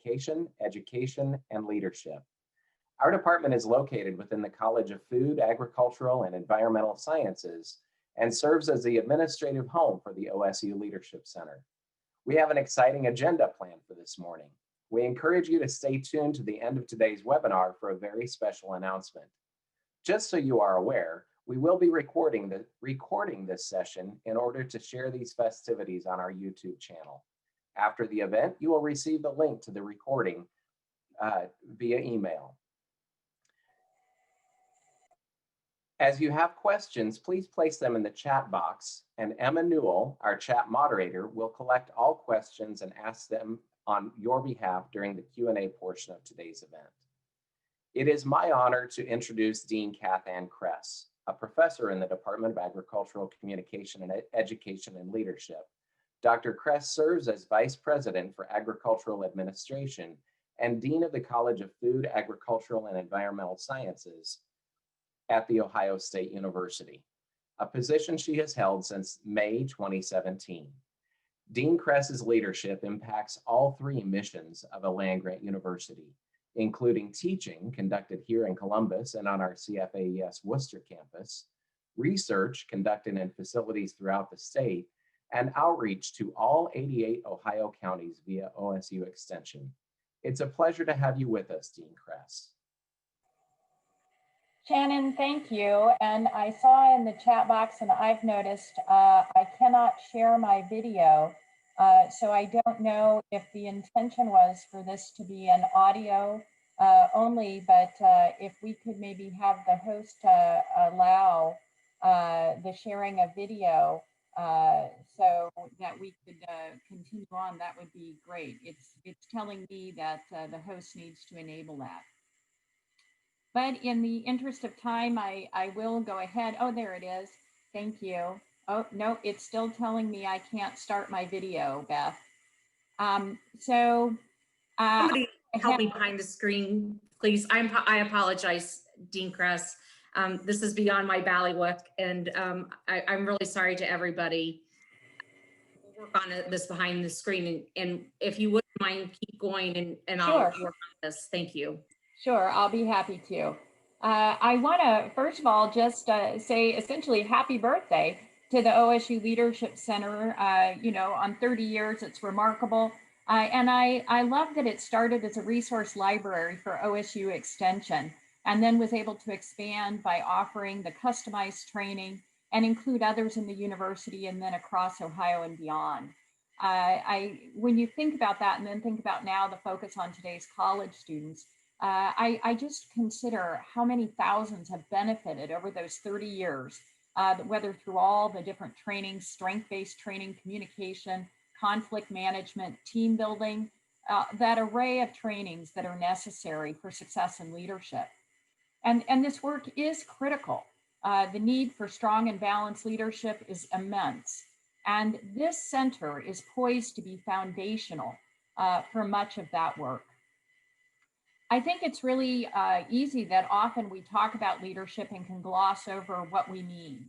Communication, Education, and Leadership. Our department is located within the College of Food, Agricultural, and Environmental Sciences and serves as the administrative home for the OSU Leadership Center. We have an exciting agenda planned for this morning. We encourage you to stay tuned to the end of today's webinar for a very special announcement. Just so you are aware, we will be recording this session in order to share these festivities on our YouTube channel. After the event, you will receive the link to the recording via email. As you have questions, please place them in the chat box, and Emma Newell, our chat moderator, will collect all questions and ask them on your behalf during the Q&A portion of today's event. It is my honor to introduce Dean Kath Ann Kress, a professor in the Department of Agricultural Communication and Education and Leadership. Dr. Kress serves as Vice President for Agricultural Administration and Dean of the College of Food, Agricultural, and Environmental Sciences at The Ohio State University, a position she has held since May 2017. Dean Kress's leadership impacts all three missions of a land-grant university, including teaching conducted here in Columbus and on our CFAES Worcester campus, research conducted in facilities throughout the state, and outreach to all 88 Ohio counties via OSU Extension. It's a pleasure to have you with us, Dean Kress. Shannon, thank you. And I saw in the chat box, and I've noticed I cannot share my video. So I don't know if the intention was for this to be an audio only, but if we could maybe have the host allow the sharing of video so that we could continue on, that would be great. It's telling me that the host needs to enable that. But in the interest of time, I will go ahead. Oh, there it is. Thank you. Oh, no, it's still telling me I can't start my video, Beth. Somebody help me behind the screen, please. I apologize, Dean Kress. This is beyond my ballywick, and I'm really sorry to everybody. We'll work on this behind the screen, and if you wouldn't mind, keep going, and I'll work on this. Thank you. Sure, I'll be happy to. I want to, first of all, just say essentially happy birthday to the OSU Leadership Center. On 30 years, it's remarkable. And I love that it started as a resource library for OSU Extension, and then was able to expand by offering the customized training and include others in the university and then across Ohio and beyond. When you think about that and then think about now the focus on today's college students, I just consider how many thousands have benefited over those 30 years, whether through all the different trainings, strength-based training, communication, conflict management, team building, that array of trainings that are necessary for success in leadership. And this work is critical. The need for strong and balanced leadership is immense. And this center is poised to be foundational for much of that work. I think it's really easy that often we talk about leadership and can gloss over what we mean.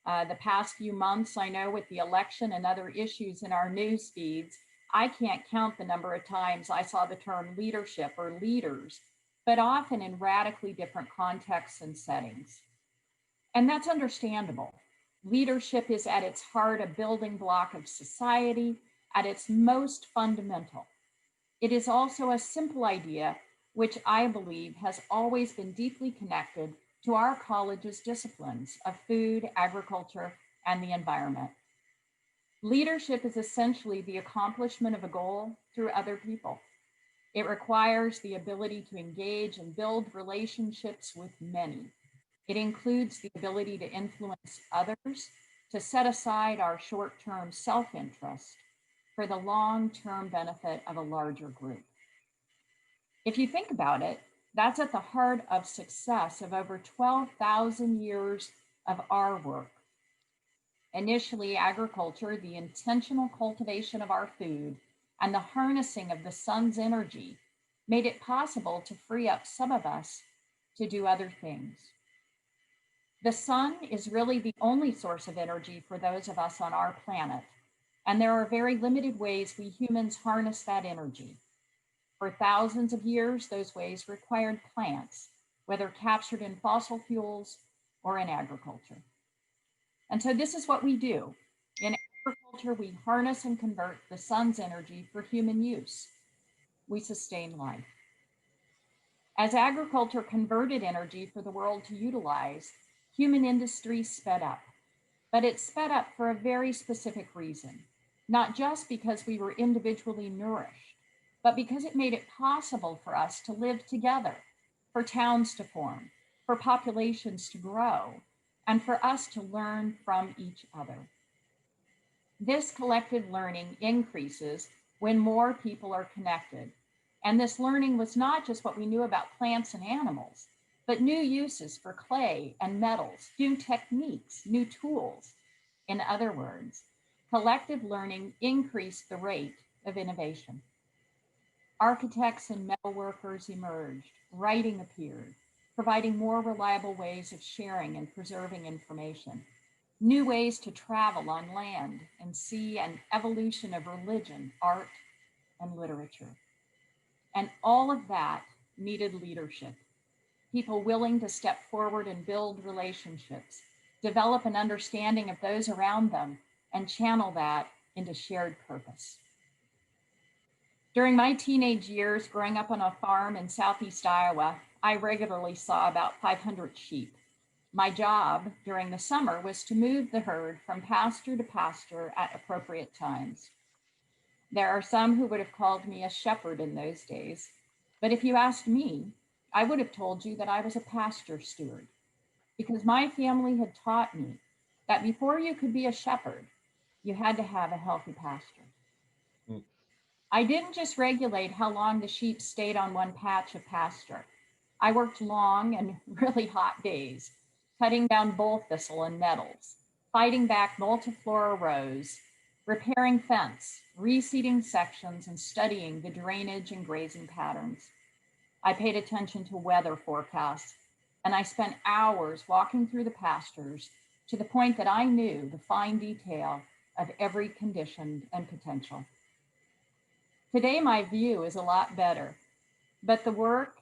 The past few months, I know with the election and other issues in our news feeds, I can't count the number of times I saw the term leadership or leaders, but often in radically different contexts and settings. And that's understandable. Leadership is at its heart a building block of society at its most fundamental. It is also a simple idea which I believe has always been deeply connected to our college's disciplines of food, agriculture, and the environment. Leadership is essentially the accomplishment of a goal through other people. It requires the ability to engage and build relationships with many. It includes the ability to influence others, to set aside our short-term self-interest for the long-term benefit of a larger group. If you think about it, that's at the heart of success of over 12,000 years of our work. Initially, agriculture, the intentional cultivation of our food, and the harnessing of the sun's energy made it possible to free up some of us to do other things. The sun is really the only source of energy for those of us on our planet, and there are very limited ways we humans harness that energy. For thousands of years, those ways required plants, whether captured in fossil fuels or in agriculture. And so this is what we do. In agriculture, we harness and convert the sun's energy for human use. We sustain life. As agriculture converted energy for the world to utilize, human industry sped up. But it sped up for a very specific reason, not just because we were individually nourished, but because it made it possible for us to live together, for towns to form, for populations to grow, and for us to learn from each other. This collective learning increases when more people are connected. And this learning was not just what we knew about plants and animals, but new uses for clay and metals, new techniques, new tools. In other words, collective learning increased the rate of innovation. Architects and metalworkers emerged, writing appeared, providing more reliable ways of sharing and preserving information, new ways to travel on land and sea, and evolution of religion, art, and literature. And all of that needed leadership, people willing to step forward and build relationships, develop an understanding of those around them, and channel that into shared purpose. During my teenage years growing up on a farm in Southeast Iowa, I regularly saw about 500 sheep. My job during the summer was to move the herd from pasture to pasture at appropriate times. There are some who would have called me a shepherd in those days, but if you asked me, I would have told you that I was a pasture steward, because my family had taught me that before you could be a shepherd, you had to have a healthy pasture. I didn't just regulate how long the sheep stayed on one patch of pasture. I worked long and really hot days, cutting down bull thistle and nettles, fighting back multiflora rows, repairing fence, reseeding sections, and studying the drainage and grazing patterns. I paid attention to weather forecasts, and I spent hours walking through the pastures to the point that I knew the fine detail of every condition and potential. Today, my view is a lot better, but the work,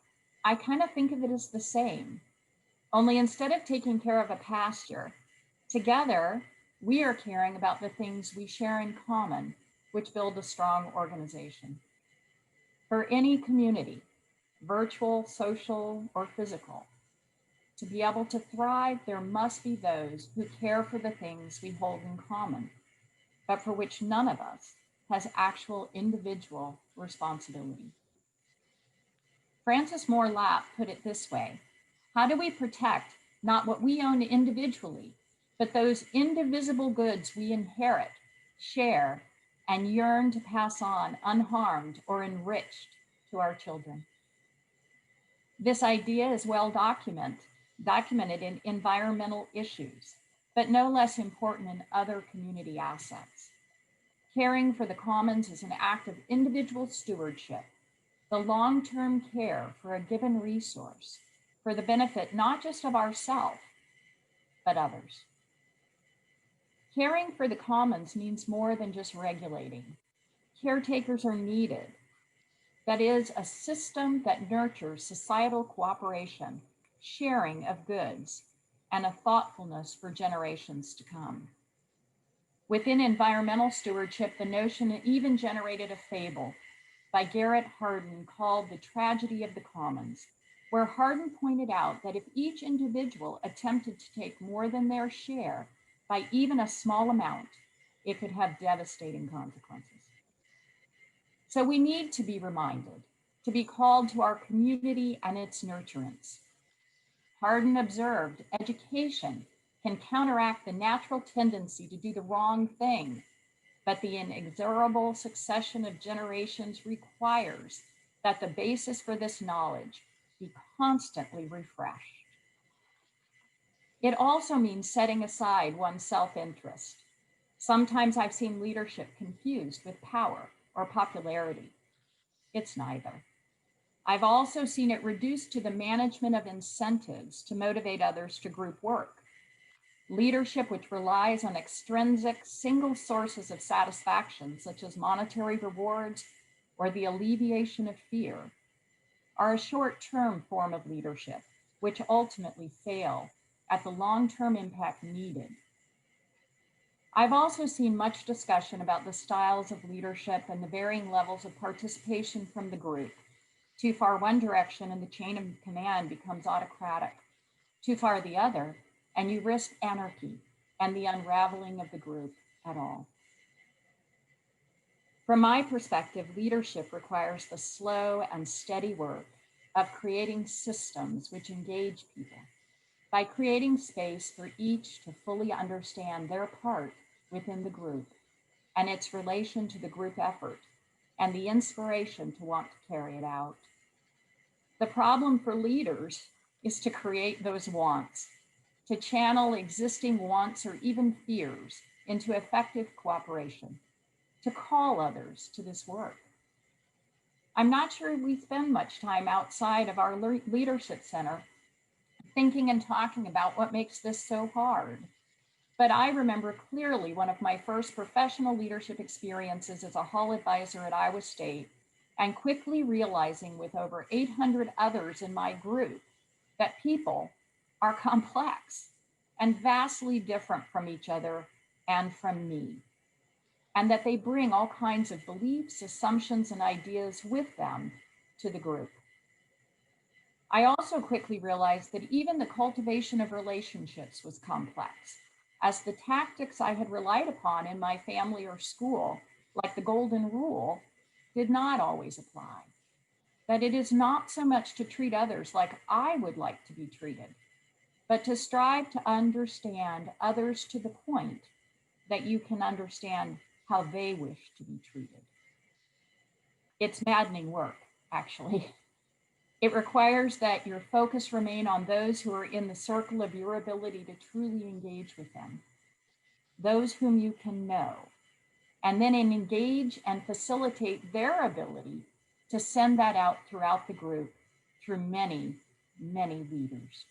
I kind of think of it as the same. Only instead of taking care of a pasture, together, we are caring about the things we share in common, which build a strong organization. For any community, virtual, social, or physical, to be able to thrive, there must be those who care for the things we hold in common, but for which none of us has actual individual responsibility. Francis Moore Lapp put it this way: how do we protect not what we own individually, but those indivisible goods we inherit, share, and yearn to pass on unharmed or enriched to our children? This idea is well documented in environmental issues, but no less important in other community assets. Caring for the commons is an act of individual stewardship, the long-term care for a given resource for the benefit not just of ourselves, but others. Caring for the commons means more than just regulating. Caretakers are needed. That is, a system that nurtures societal cooperation, sharing of goods, and a thoughtfulness for generations to come. Within environmental stewardship, the notion even generated a fable by Garrett Hardin called The Tragedy of the Commons, where Hardin pointed out that if each individual attempted to take more than their share by even a small amount, it could have devastating consequences. So we need to be reminded, to be called to our community and its nurturance. Hardin observed, education can counteract the natural tendency to do the wrong thing, but the inexorable succession of generations requires that the basis for this knowledge be constantly refreshed. It also means setting aside one's self-interest. Sometimes I've seen leadership confused with power or popularity. It's neither. I've also seen it reduced to the management of incentives to motivate others to group work. Leadership which relies on extrinsic single sources of satisfaction, such as monetary rewards, or the alleviation of fear are a short-term form of leadership, which ultimately fail at the long-term impact needed. I've also seen much discussion about the styles of leadership and the varying levels of participation from the group. Too far one direction and the chain of command becomes autocratic. Too far the other, and you risk anarchy and the unraveling of the group at all. From my perspective, leadership requires the slow and steady work of creating systems which engage people by creating space for each to fully understand their part within the group and its relation to the group effort and the inspiration to want to carry it out. The problem for leaders is to create those wants, to channel existing wants or even fears into effective cooperation, to call others to this work. I'm not sure we spend much time outside of our leadership center thinking and talking about what makes this so hard. But I remember clearly one of my first professional leadership experiences as a hall advisor at Iowa State, and quickly realizing with over 800 others in my group that people are complex and vastly different from each other and from me, and that they bring all kinds of beliefs, assumptions, and ideas with them to the group. I also quickly realized that even the cultivation of relationships was complex, as the tactics I had relied upon in my family or school, like the golden rule, did not always apply. That it is not so much to treat others like I would like to be treated, but to strive to understand others to the point that you can understand how they wish to be treated. It's maddening work, actually. It requires that your focus remain on those who are in the circle of your ability to truly engage with them, those whom you can know, and then engage and facilitate their ability to send that out throughout the group through many, many leaders.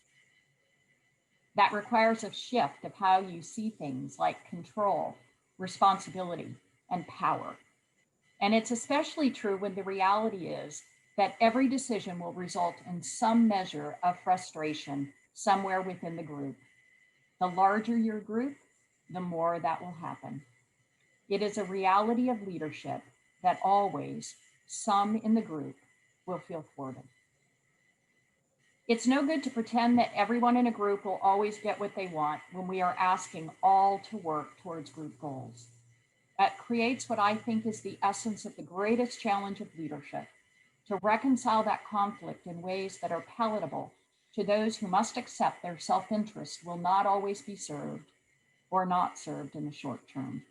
That requires a shift of how you see things like control, responsibility, and power. And it's especially true when the reality is that every decision will result in some measure of frustration somewhere within the group. The larger your group, the more that will happen. It is a reality of leadership that always some in the group will feel thwarted. It's no good to pretend that everyone in a group will always get what they want when we are asking all to work towards group goals. That creates what I think is the essence of the greatest challenge of leadership, to reconcile that conflict in ways that are palatable to those who must accept their self-interest will not always be served or not served in the short term.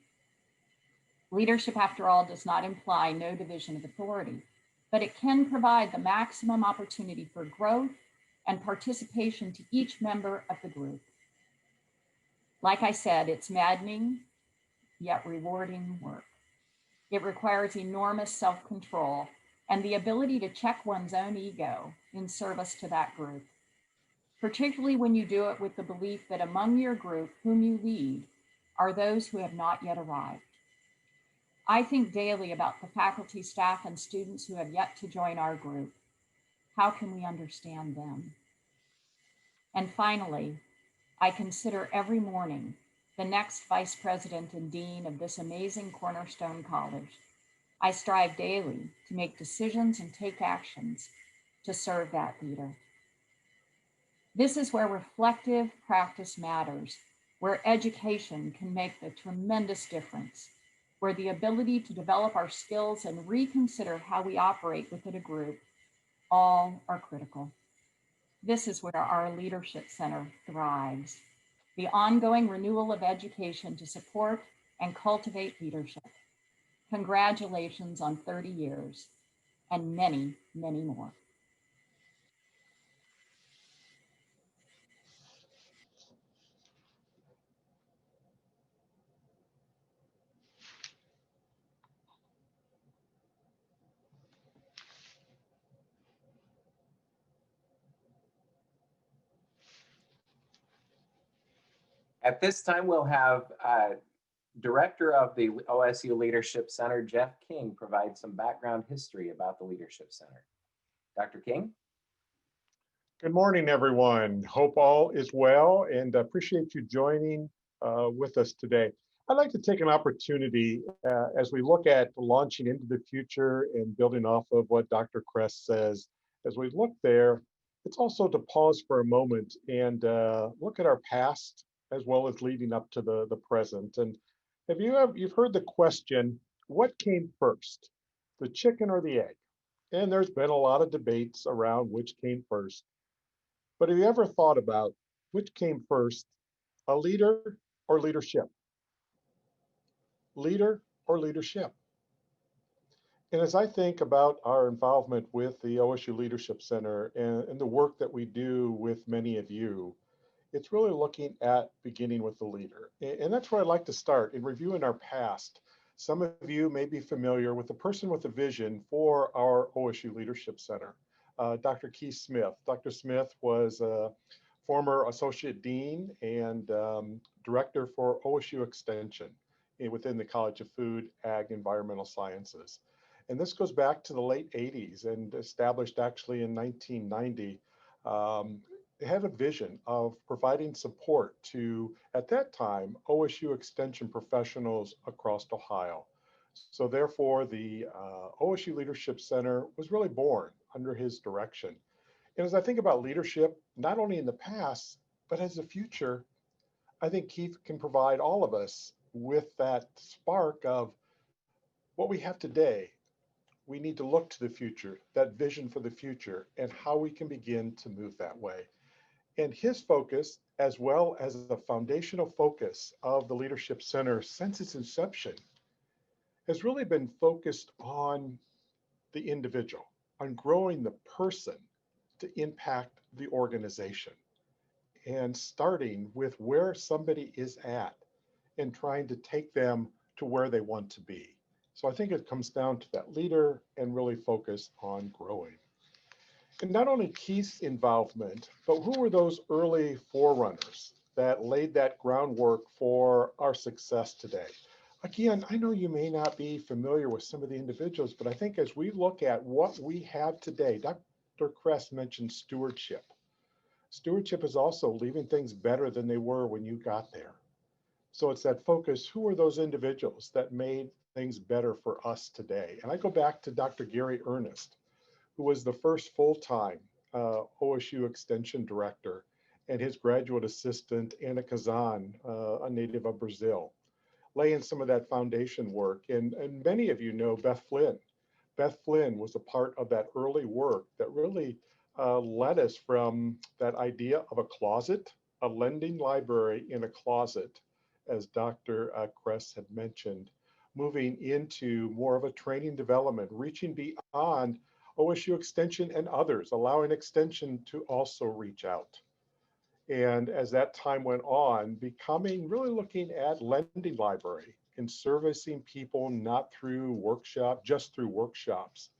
Leadership, after all, does not imply no division of authority, but it can provide the maximum opportunity for growth and participation to each member of the group. Like I said, it's maddening, yet rewarding work. It requires enormous self-control and the ability to check one's own ego in service to that group, particularly when you do it with the belief that among your group whom you lead are those who have not yet arrived. I think daily about the faculty, staff, and students who have yet to join our group. How can we understand them? And finally, I consider every morning the next vice president and dean of this amazing cornerstone college. I strive daily to make decisions and take actions to serve that leader. This is where reflective practice matters, where education can make the tremendous difference, where the ability to develop our skills and reconsider how we operate within a group all are critical. This is where our Leadership Center thrives, the ongoing renewal of education to support and cultivate leadership. Congratulations on 30 years and many, many more. At this time, we'll have Director of the OSU Leadership Center, Jeff King, provides some background history about the Leadership Center. Dr. King? Good morning, everyone. Hope all is well and appreciate you joining with us today. I'd like to take an opportunity as we look at launching into the future and building off of what Dr. Kress says. As we look there, it's also to pause for a moment and look at our past as well as leading up to the present. And you've heard the question, what came first, the chicken or the egg? And there's been a lot of debates around which came first. But have you ever thought about which came first, a leader or leadership? Leader or leadership? And as I think about our involvement with the OSU Leadership Center and the work that we do with many of you, it's really looking at beginning with the leader. And that's where I'd like to start in reviewing our past. Some of you may be familiar with the person with a vision for our OSU Leadership Center. Dr. Keith Smith. Dr. Smith was a former associate dean and director for OSU Extension within the College of Food, Ag, Environmental Sciences. And this goes back to the late 80s and established actually in 1990. It had a vision of providing support to, at that time, OSU Extension professionals across Ohio. So therefore, the OSU Leadership Center was really born under his direction. And as I think about leadership, not only in the past, but as the future, I think Keith can provide all of us with that spark of what we have today. We need to look to the future, that vision for the future, and how we can begin to move that way. And his focus, as well as the foundational focus of the Leadership Center since its inception, has really been focused on the individual, on growing the person to impact the organization, and starting with where somebody is at and trying to take them to where they want to be. So I think it comes down to that leader and really focus on growing. And not only Keith's involvement, but who were those early forerunners that laid that groundwork for our success today? Again, I know you may not be familiar with some of the individuals, but I think as we look at what we have today, Dr. Kress mentioned stewardship. Stewardship is also leaving things better than they were when you got there. So it's that focus, who are those individuals that made things better for us today? And I go back to Dr. Gary Ernest, who was the first full-time OSU Extension Director, and his graduate assistant, Ana Kazan, a native of Brazil, laying some of that foundation work. And many of you know Beth Flynn. Beth Flynn was a part of that early work that really led us from that idea of a closet, a lending library in a closet, as Dr. Kress had mentioned, moving into more of a training development, reaching beyond OSU Extension and others, allowing Extension to also reach out. And as that time went on, becoming really looking at lending library and servicing people not through just through workshops,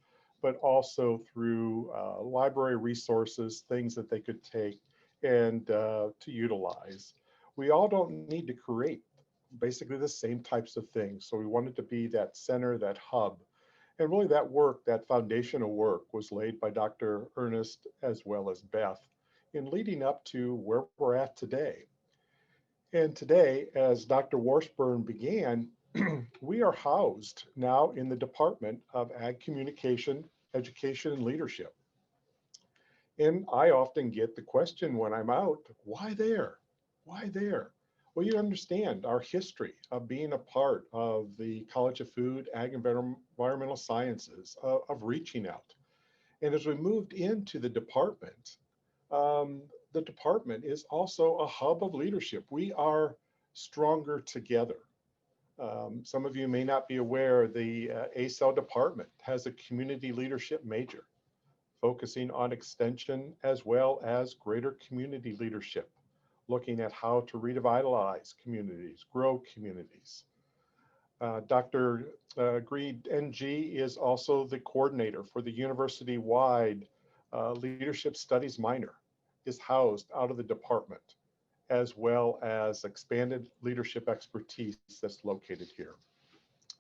but also through library resources, things that they could take and to utilize. We all don't need to create basically the same types of things. So we wanted to be that center, that hub. And really that work, that foundational work was laid by Dr. Ernest as well as Beth in leading up to where we're at today. And today, as Dr. Washburn began, we are housed now in the Department of Ag Communication, Education, and Leadership. And I often get the question when I'm out, why there? Why there? Well, you understand our history of being a part of the College of Food, Ag, and Environmental Sciences, of reaching out. And as we moved into the department is also a hub of leadership. We are stronger together. Some of you may not be aware, the ACEL department has a community leadership major, focusing on extension as well as greater community leadership, looking at how to revitalize communities, grow communities. Dr. Greed NG is also the coordinator for the university-wide Leadership Studies minor, is housed out of the department. as well as expanded leadership expertise that's located here.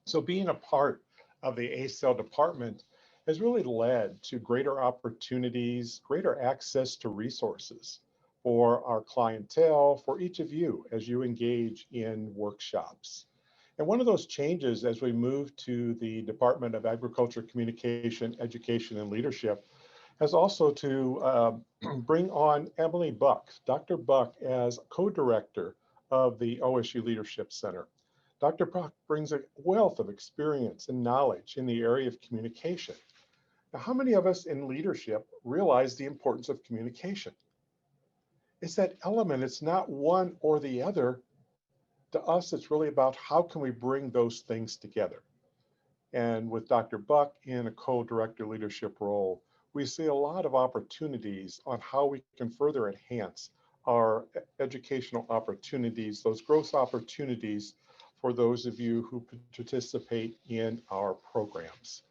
So being a part of the ACEL department has really led to greater opportunities, greater access to resources for our clientele, for each of you as you engage in workshops. And one of those changes as we move to the Department of Agriculture, Communication, Education, and Leadership has also to bring on Emily Buck, Dr. Buck, as co-director of the OSU Leadership Center. Dr. Buck brings a wealth of experience and knowledge in the area of communication. Now, how many of us in leadership realize the importance of communication? It's that element, it's not one or the other. To us, it's really about how can we bring those things together. And with Dr. Buck in a co-director leadership role, we see a lot of opportunities on how we can further enhance our educational opportunities, those growth opportunities for those of you who participate in our programs.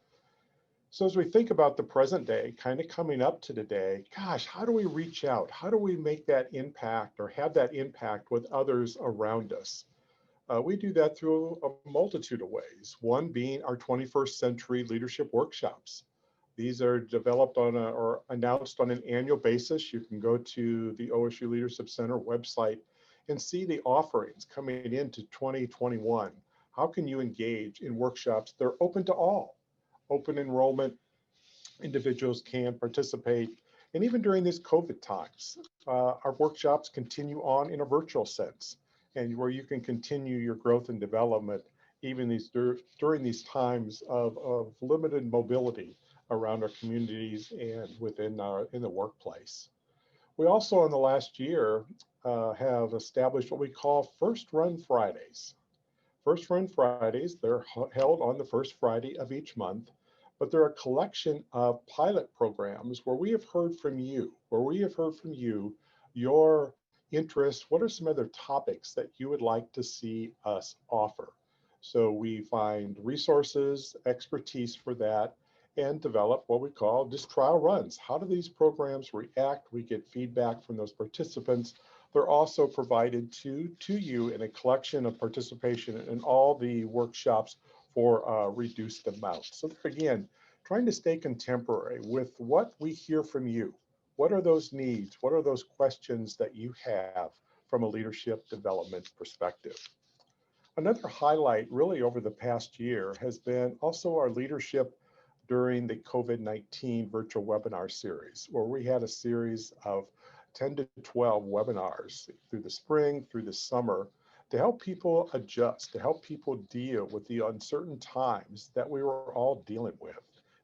So as we think about the present day, kind of coming up to today, gosh, how do we reach out? How do we make that impact or have that impact with others around us? We do that through a multitude of ways. One being our 21st century leadership workshops. These are developed on or announced on an annual basis. You can go to the OSU Leadership Center website and see the offerings coming into 2021. How can you engage in workshops? They're open to all. Open enrollment, individuals can participate. And even during these COVID times, our workshops continue on in a virtual sense, and where you can continue your growth and development even during these times of limited mobility around our communities and within in the workplace. We also in the last year have established what we call First Run Fridays. First Run Fridays, they're held on the first Friday of each month, but they're a collection of pilot programs where we have heard from you, your interests. What are some other topics that you would like to see us offer? So we find resources, expertise for that, and develop what we call just trial runs. How do these programs react? We get feedback from those participants. They're also provided to you in a collection of participation in all the workshops for a reduced amount. So again, trying to stay contemporary with what we hear from you. What are those needs? What are those questions that you have from a leadership development perspective? Another highlight really over the past year has been also our leadership during the COVID-19 virtual webinar series, where we had a series of 10 to 12 webinars through the spring, through the summer, to help people adjust, to help people deal with the uncertain times that we were all dealing with.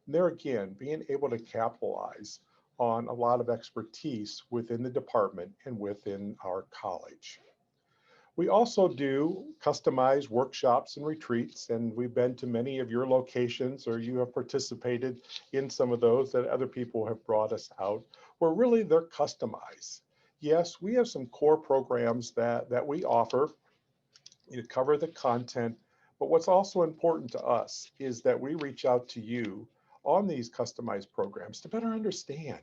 And there again, being able to capitalize on a lot of expertise within the department and within our college. We also do customized workshops and retreats, and we've been to many of your locations, or you have participated in some of those that other people have brought us out, where really they're customized. Yes, we have some core programs that we offer. You cover the content, but what's also important to us is that we reach out to you on these customized programs to better understand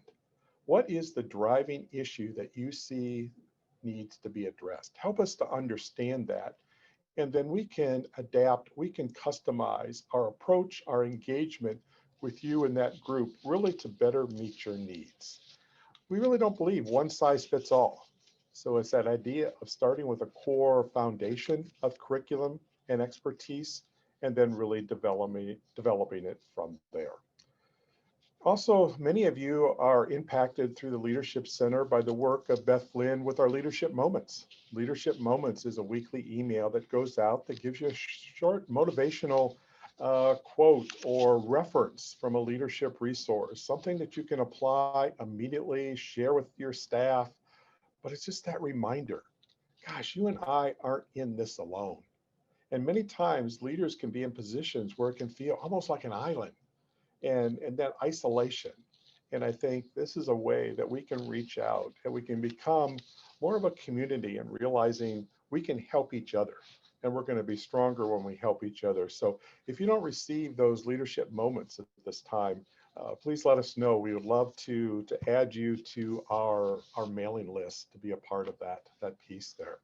what is the driving issue that you see needs to be addressed. Help us to understand that. And then we can adapt, we can customize our approach, our engagement with you in that group, really to better meet your needs. We really don't believe one size fits all. So it's that idea of starting with a core foundation of curriculum and expertise, and then really developing it from there. Also, many of you are impacted through the Leadership Center by the work of Beth Lynn with our Leadership Moments. Leadership Moments is a weekly email that goes out that gives you a short motivational quote or reference from a leadership resource, something that you can apply immediately, share with your staff. But it's just that reminder, gosh, you and I aren't in this alone. And many times leaders can be in positions where it can feel almost like an island. And that isolation. And I think this is a way that we can reach out and we can become more of a community and realizing we can help each other. And we're going to be stronger when we help each other. So if you don't receive those leadership moments at this time, please let us know. We would love to add you to our mailing list to be a part of that piece there.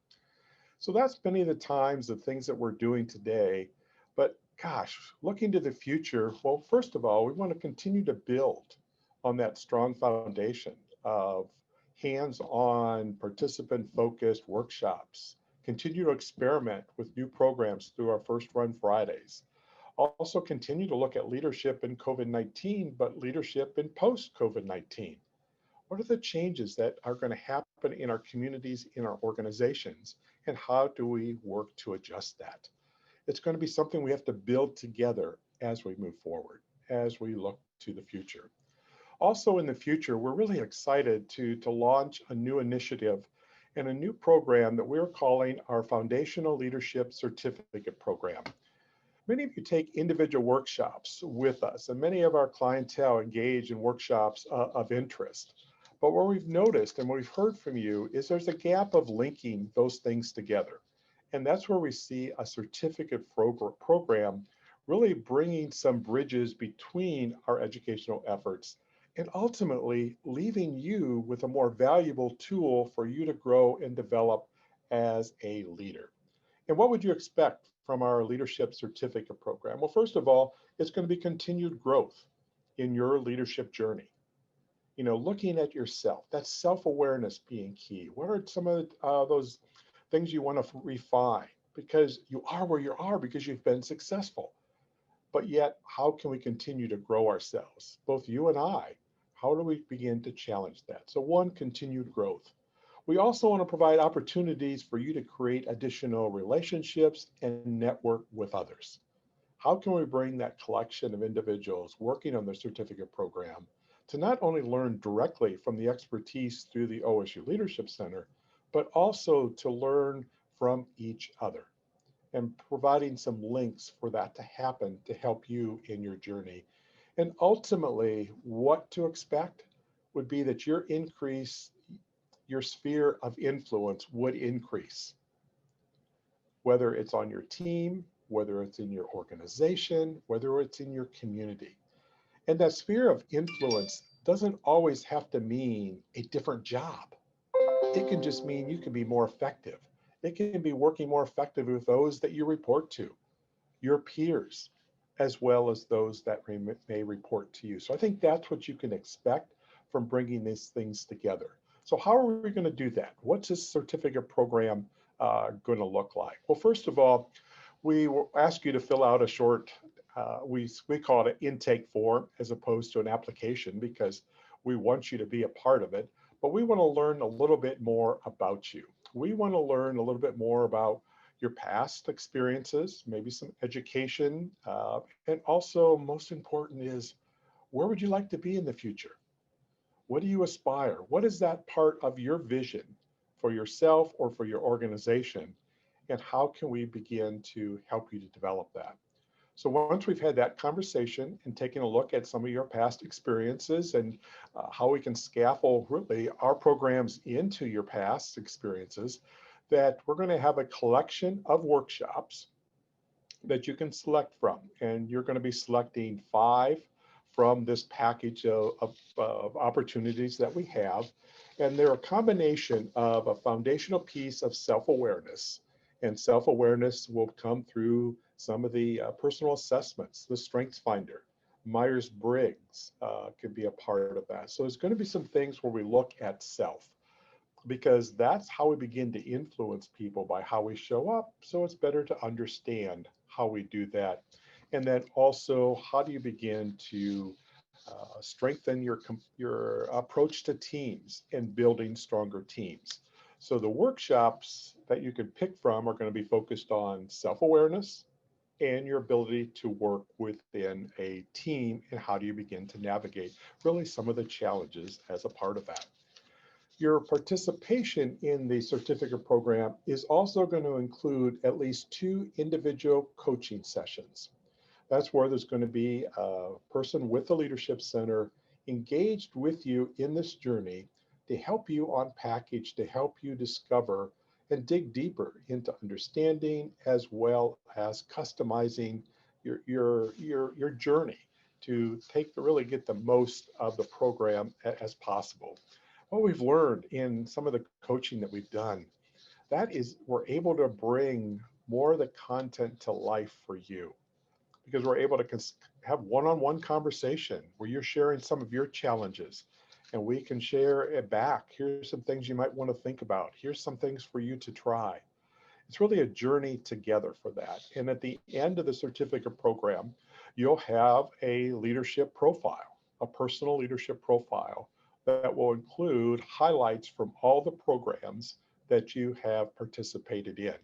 So that's many of the times of things that we're doing today. But gosh, looking to the future, well, first of all, we want to continue to build on that strong foundation of hands-on, participant-focused workshops, continue to experiment with new programs through our First Run Fridays. Also continue to look at leadership in COVID-19, but leadership in post-COVID-19. What are the changes that are going to happen in our communities, in our organizations, and how do we work to adjust that? It's going to be something we have to build together as we move forward, as we look to the future. Also in the future, we're really excited to launch a new initiative and a new program that we're calling our Foundational Leadership Certificate Program. Many of you take individual workshops with us, and many of our clientele engage in workshops of interest. But what we've noticed and what we've heard from you is there's a gap of linking those things together. And that's where we see a certificate program really bringing some bridges between our educational efforts and ultimately leaving you with a more valuable tool for you to grow and develop as a leader. And what would you expect from our leadership certificate program? Well, first of all, it's going to be continued growth in your leadership journey. You know, looking at yourself, that self-awareness being key. What are some of those things you want to refine? Because you are where you are because you've been successful. But yet, how can we continue to grow ourselves? Both you and I, how do we begin to challenge that? So one, continued growth. We also want to provide opportunities for you to create additional relationships and network with others. How can we bring that collection of individuals working on the certificate program to not only learn directly from the expertise through the OSU Leadership Center, but also to learn from each other and providing some links for that to happen to help you in your journey. And ultimately, what to expect would be that your sphere of influence would increase, whether it's on your team, whether it's in your organization, whether it's in your community. And that sphere of influence doesn't always have to mean a different job. It can just mean you can be more effective. It can be working more effectively with those that you report to, your peers, as well as those that may report to you. So I think that's what you can expect from bringing these things together. So how are we going to do that? What's this certificate program going to look like? Well, first of all, we will ask you to fill out a short, we call it an intake form as opposed to an application because we want you to be a part of it, but we want to learn a little bit more about you. We want to learn a little bit more about your past experiences, maybe some education, and also most important is, where would you like to be in the future? What do you aspire? What is that part of your vision for yourself or for your organization? And how can we begin to help you to develop that? So once we've had that conversation and taken a look at some of your past experiences and how we can scaffold really our programs into your past experiences, that we're going to have a collection of workshops that you can select from. And you're going to be selecting 5 from this package of opportunities that we have. And they're a combination of a foundational piece of self-awareness. And self-awareness will come through some of the personal assessments, the Strengths Finder, Myers-Briggs could be a part of that. So there's going to be some things where we look at self, because that's how we begin to influence people, by how we show up. So it's better to understand how we do that. And then also, how do you begin to strengthen your approach to teams and building stronger teams? So the workshops that you can pick from are going to be focused on self-awareness and your ability to work within a team, and how do you begin to navigate really some of the challenges as a part of that. Your participation in the certificate program is also going to include at least 2 individual coaching sessions. That's where there's going to be a person with the Leadership Center engaged with you in this journey to help you unpackage, to help you discover and dig deeper into understanding as well as customizing your journey to really get the most of the program as possible. What we've learned in some of the coaching that we've done, that is we're able to bring more of the content to life for you, because we're able to have one-on-one conversation where you're sharing some of your challenges and we can share it back. Here's some things you might want to think about. Here's some things for you to try. It's really a journey together for that. And at the end of the certificate program, you'll have a leadership profile, a personal leadership profile that will include highlights from all the programs that you have participated in.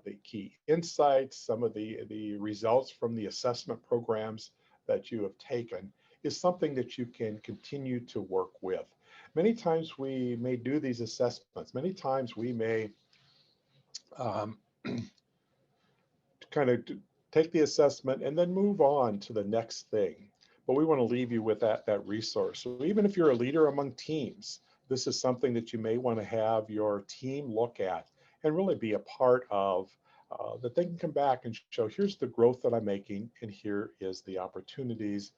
The key insights, some of the results from the assessment programs that you have taken is something that you can continue to work with. Many times we may do these assessments. Many times we may kind of take the assessment and then move on to the next thing. But we want to leave you with that resource. So even if you're a leader among teams, this is something that you may want to have your team look at and really be a part of, that they can come back and show, here's the growth that I'm making, and here is the opportunities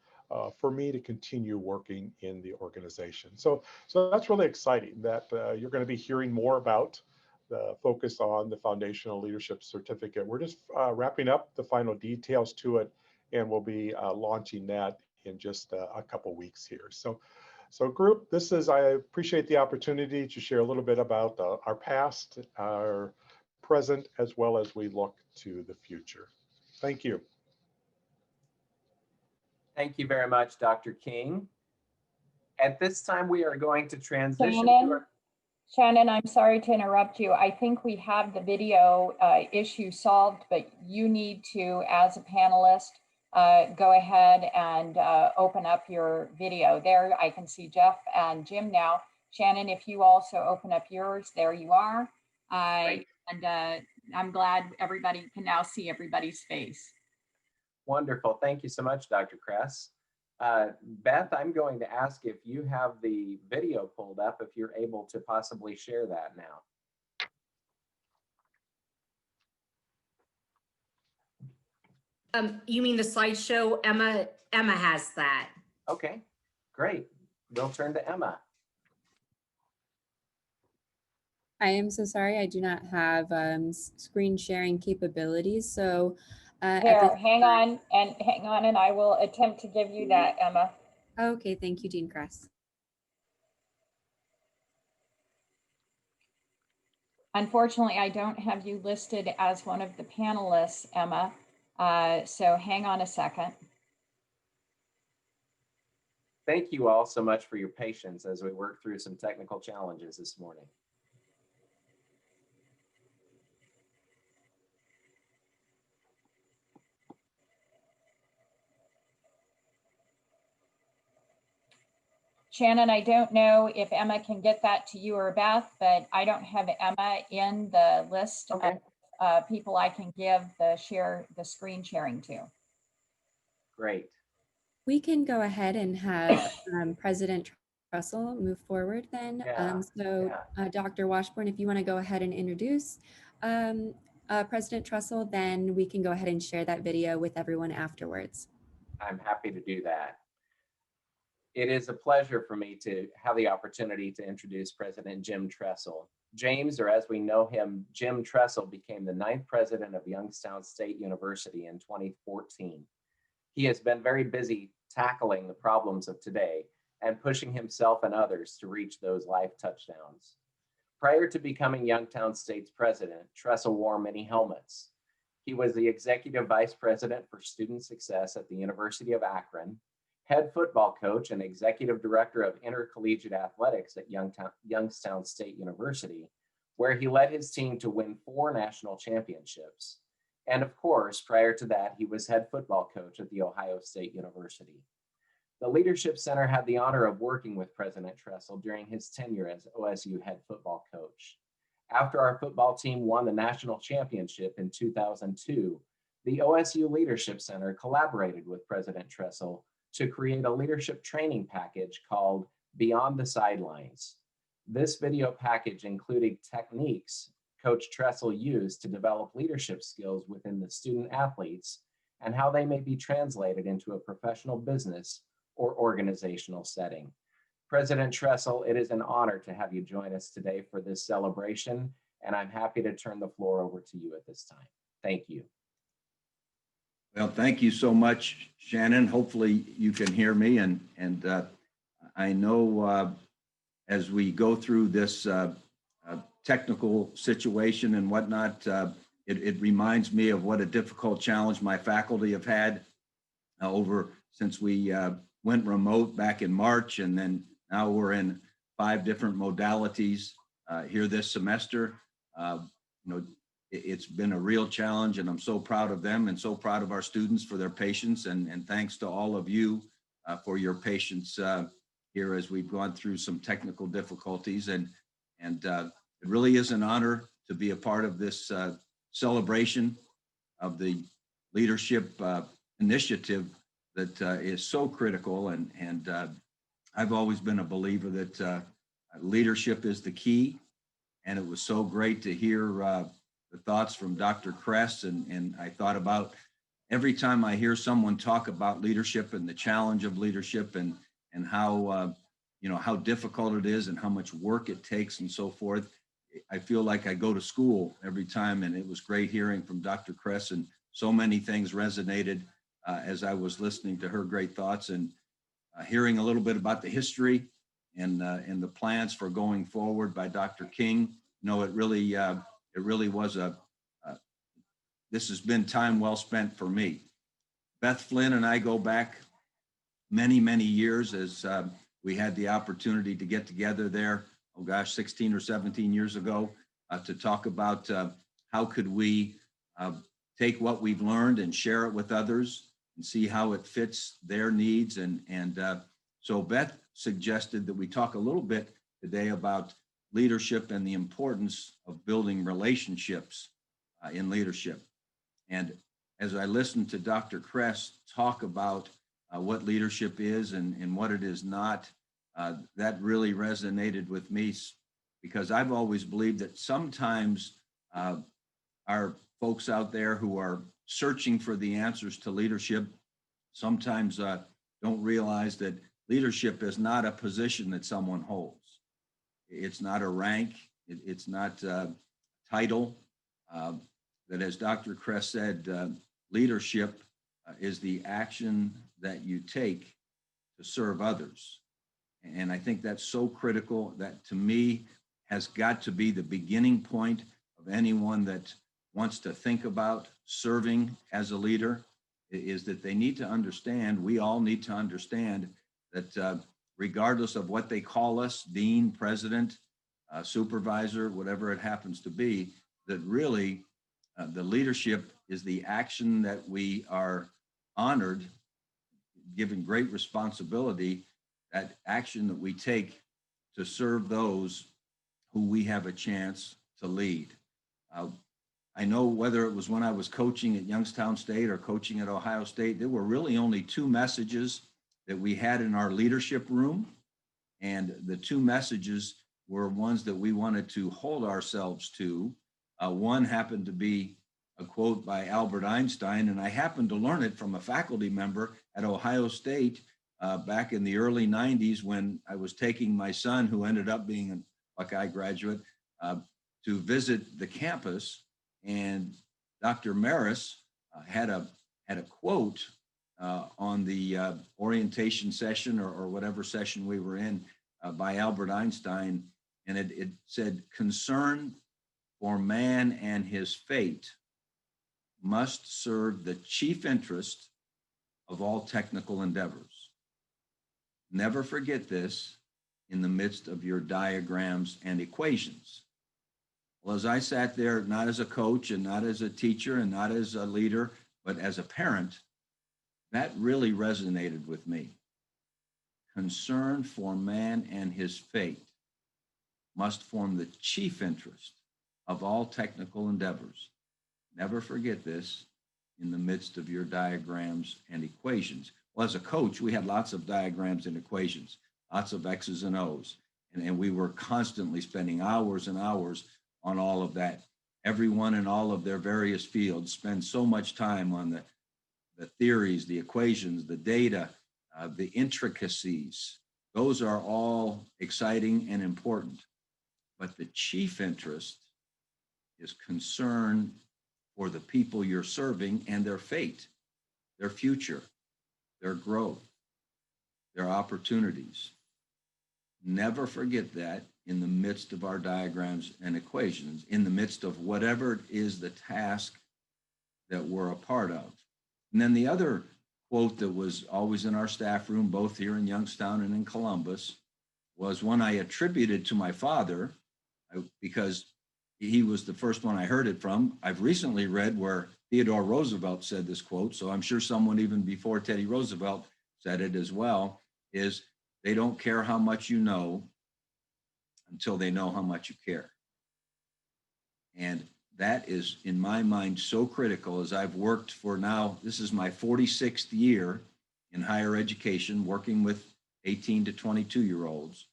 for me to continue working in the organization. So that's really exciting that you're going to be hearing more about the focus on the Foundational Leadership Certificate. We're just wrapping up the final details to it, and we'll be launching that in just a couple weeks here. So group, I appreciate the opportunity to share a little bit about our past, our present, as well as we look to the future. Thank you. Thank you very much, Dr. King. At this time, we are going to transition Shannon, I'm sorry to interrupt you. I think we have the video issue solved, but you need to, as a panelist, go ahead and open up your video. There, I can see Jeff and Jim now. Shannon, if you also open up yours, there you are. And I'm glad everybody can now see everybody's face. Wonderful. Thank you so much, Dr. Kress. Beth, I'm going to ask if you have the video pulled up, if you're able to possibly share that now. You mean the slideshow? Emma has that. Okay, great. We'll turn to Emma. I am so sorry. I do not have screen sharing capabilities. So there, hang on, and I will attempt to give you that, Emma. Okay, thank you, Dean Kress. Unfortunately, I don't have you listed as one of the panelists, Emma. So hang on a second. Thank you all so much for your patience as we work through some technical challenges this morning. Shannon, I don't know if Emma can get that to you or Beth, but I don't have Emma in the list of people I can give the screen sharing to. Great. We can go ahead and have President Tressel move forward then. Dr. Washburn, if you want to go ahead and introduce President Tressel, then we can go ahead and share that video with everyone afterwards. I'm happy to do that. It is a pleasure for me to have the opportunity to introduce President Jim Tressel. James, or as we know him, Jim Tressel, became the 9th president of Youngstown State University in 2014. He has been very busy tackling the problems of today and pushing himself and others to reach those life touchdowns. Prior to becoming Youngstown State's president, Tressel wore many helmets. He was the executive vice president for student success at the University of Akron, head football coach and executive director of intercollegiate athletics at Youngstown State University, where he led his team to win 4 national championships. And of course, prior to that, he was head football coach at The Ohio State University. The Leadership Center had the honor of working with President Tressel during his tenure as OSU head football coach. After our football team won the national championship in 2002, the OSU Leadership Center collaborated with President Tressel to create a leadership training package called Beyond the Sidelines. This video package included techniques Coach Tressel used to develop leadership skills within the student athletes and how they may be translated into a professional business or organizational setting. President Tressel, it is an honor to have you join us today for this celebration, and I'm happy to turn the floor over to you at this time. Thank you. Well, thank you so much, Shannon. Hopefully you can hear me, and I know as we go through this technical situation and whatnot, it reminds me of what a difficult challenge my faculty have had over since we went remote back in March, and then now we're in 5 different modalities here this semester. It's been a real challenge, and I'm so proud of them and so proud of our students for their patience, and thanks to all of you for your patience here as we've gone through some technical difficulties. And it really is an honor to be a part of this celebration of the leadership initiative that is so critical. And I've always been a believer that leadership is the key. And it was so great to hear the thoughts from Dr. Kress. And I thought about every time I hear someone talk about leadership and the challenge of leadership and how, how difficult it is and how much work it takes and so forth, I feel like I go to school every time. And it was great hearing from Dr. Kress, and so many things resonated as I was listening to her great thoughts, and hearing a little bit about the history and the plans for going forward by Dr. King. It really was this has been time well spent for me. Beth Flynn and I go back many, many years, as we had the opportunity to get together there, 16 or 17 years ago, to talk about how could we take what we've learned and share it with others and see how it fits their needs. And so Beth suggested that we talk a little bit today about leadership and the importance of building relationships in leadership. And as I listened to Dr. Kress talk about what leadership is and what it is not, that really resonated with me, because I've always believed that sometimes our folks out there who are searching for the answers to leadership sometimes don't realize that leadership is not a position that someone holds. It's not a rank. It's not a title. That, as Dr. Kress said, leadership is the action that you take to serve others. And I think that's so critical. That, to me, has got to be the beginning point of anyone that wants to think about serving as a leader, is that they need to understand, we all need to understand that regardless of what they call us, dean, president, supervisor, whatever it happens to be, that really the leadership is the action that we are honored, given great responsibility, that action that we take to serve those who we have a chance to lead. I know whether it was when I was coaching at Youngstown State or coaching at Ohio State, there were really only 2 messages that we had in our leadership room. And the 2 messages were ones that we wanted to hold ourselves to. One happened to be a quote by Albert Einstein, and I happened to learn it from a faculty member at Ohio State back in the early 90s, when I was taking my son, who ended up being a Buckeye graduate, to visit the campus. And Dr. Maris had a quote on the orientation session or whatever session we were in by Albert Einstein. And it said, "Concern for man and his fate must serve the chief interest of all technical endeavors. Never forget this in the midst of your diagrams and equations." Well, as I sat there, not as a coach and not as a teacher and not as a leader, but as a parent, that really resonated with me. Concern for man and his fate must form the chief interest of all technical endeavors. Never forget this in the midst of your diagrams and equations. Well, as a coach, we had lots of diagrams and equations, lots of X's and O's, and we were constantly spending hours and hours on all of that. Everyone in all of their various fields spend so much time on the the theories, the equations, the data, the intricacies. Those are all exciting and important. But the chief interest is concern for the people you're serving and their fate, their future, their growth, their opportunities. Never forget that in the midst of our diagrams and equations, in the midst of whatever it is the task that we're a part of. And then the other quote that was always in our staff room, both here in Youngstown and in Columbus, was one I attributed to my father because he was the first one I heard it from. I've recently read where Theodore Roosevelt said this quote, so I'm sure someone even before Teddy Roosevelt said it as well, is they don't care how much you know until they know how much you care. And that is, in my mind, so critical as I've worked for now, this is my 46th year in higher education, working with 18 to 22-year-olds.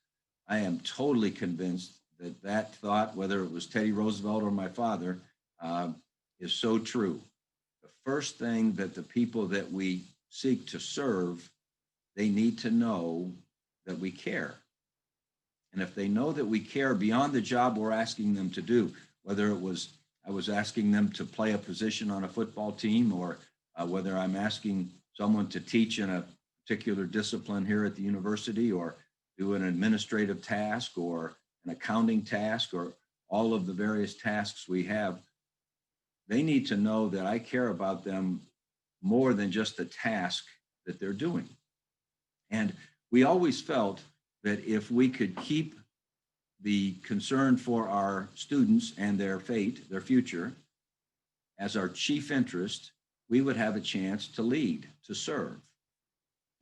I am totally convinced that that thought, whether it was Teddy Roosevelt or my father, is so true. The first thing that the people that we seek to serve, they need to know that we care. And if they know that we care beyond the job we're asking them to do, whether it was I was asking them to play a position on a football team, or whether I'm asking someone to teach in a particular discipline here at the university, or do an administrative task or an accounting task, or all of the various tasks we have, they need to know that I care about them more than just the task that they're doing. And we always felt that if we could keep the concern for our students and their fate, their future, as our chief interest, we would have a chance to lead, to serve.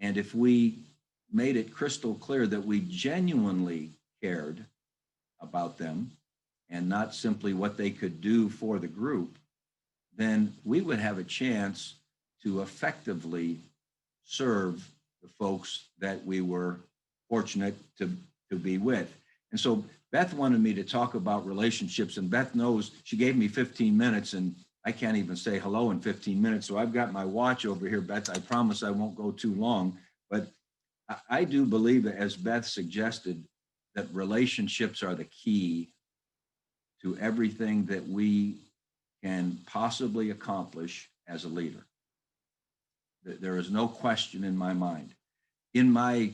And if we made it crystal clear that we genuinely cared about them and not simply what they could do for the group, then we would have a chance to effectively serve the folks that we were fortunate to be with. And so Beth wanted me to talk about relationships, and Beth knows, she gave me 15 minutes and I can't even say hello in 15 minutes. So I've got my watch over here, Beth. I promise I won't go too long, but I do believe, as Beth suggested, that relationships are the key to everything that we can possibly accomplish as a leader. There is no question in my mind. In my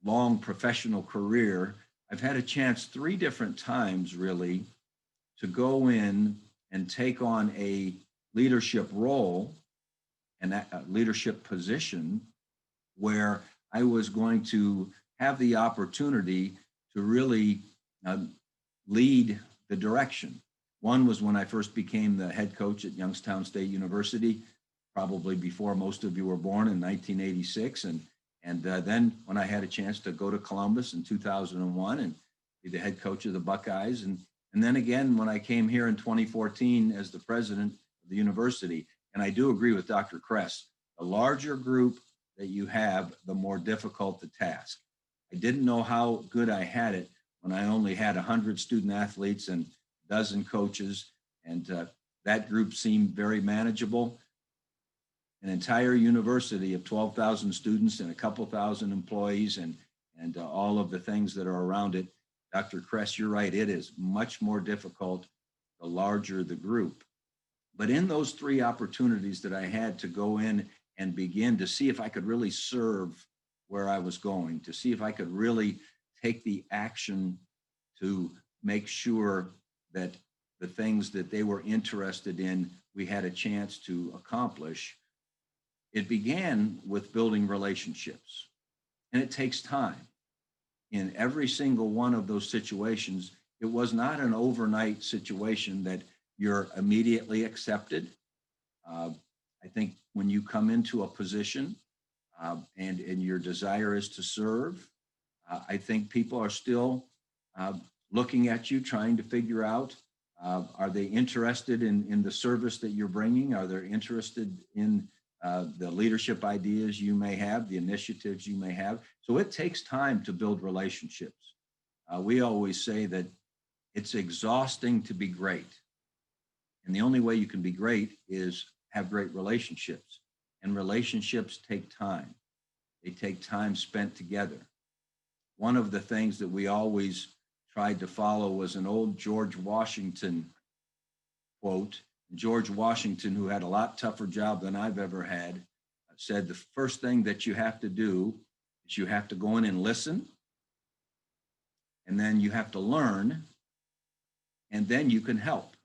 long professional career, I've had a chance 3 different times really to go in and take on a leadership role and a leadership position where I was going to have the opportunity to really lead the direction. One was when I first became the head coach at Youngstown State University, probably before most of you were born, in 1986. And then when I had a chance to go to Columbus in 2001 and be the head coach of the Buckeyes. And then again, when I came here in 2014 as the president of the university. And I do agree with Dr. Kress, the larger group that you have, the more difficult the task. I didn't know how good I had it when I only had 100 student athletes and a dozen coaches. And that group seemed very manageable. An entire university of 12,000 students and a couple thousand employees and all of the things that are around it. Dr. Kress, you're right. It is much more difficult the larger the group. But in those 3 opportunities that I had to go in and begin to see if I could really serve where I was going, to see if I could really take the action to make sure that the things that they were interested in, we had a chance to accomplish. It began with building relationships, and it takes time. In every single one of those situations, it was not an overnight situation that you're immediately accepted. I think when you come into a position and your desire is to serve, I think people are still looking at you, trying to figure out, are they interested in the service that you're bringing? Are they interested in the leadership ideas you may have, the initiatives you may have? So it takes time to build relationships. We always say that it's exhausting to be great. And the only way you can be great is have great relationships. And relationships take time. They take time spent together. One of the things that we always tried to follow was an old George Washington quote. George Washington, who had a lot tougher job than I've ever had, said the first thing that you have to do is you have to go in and listen, and then you have to learn, and then you can help.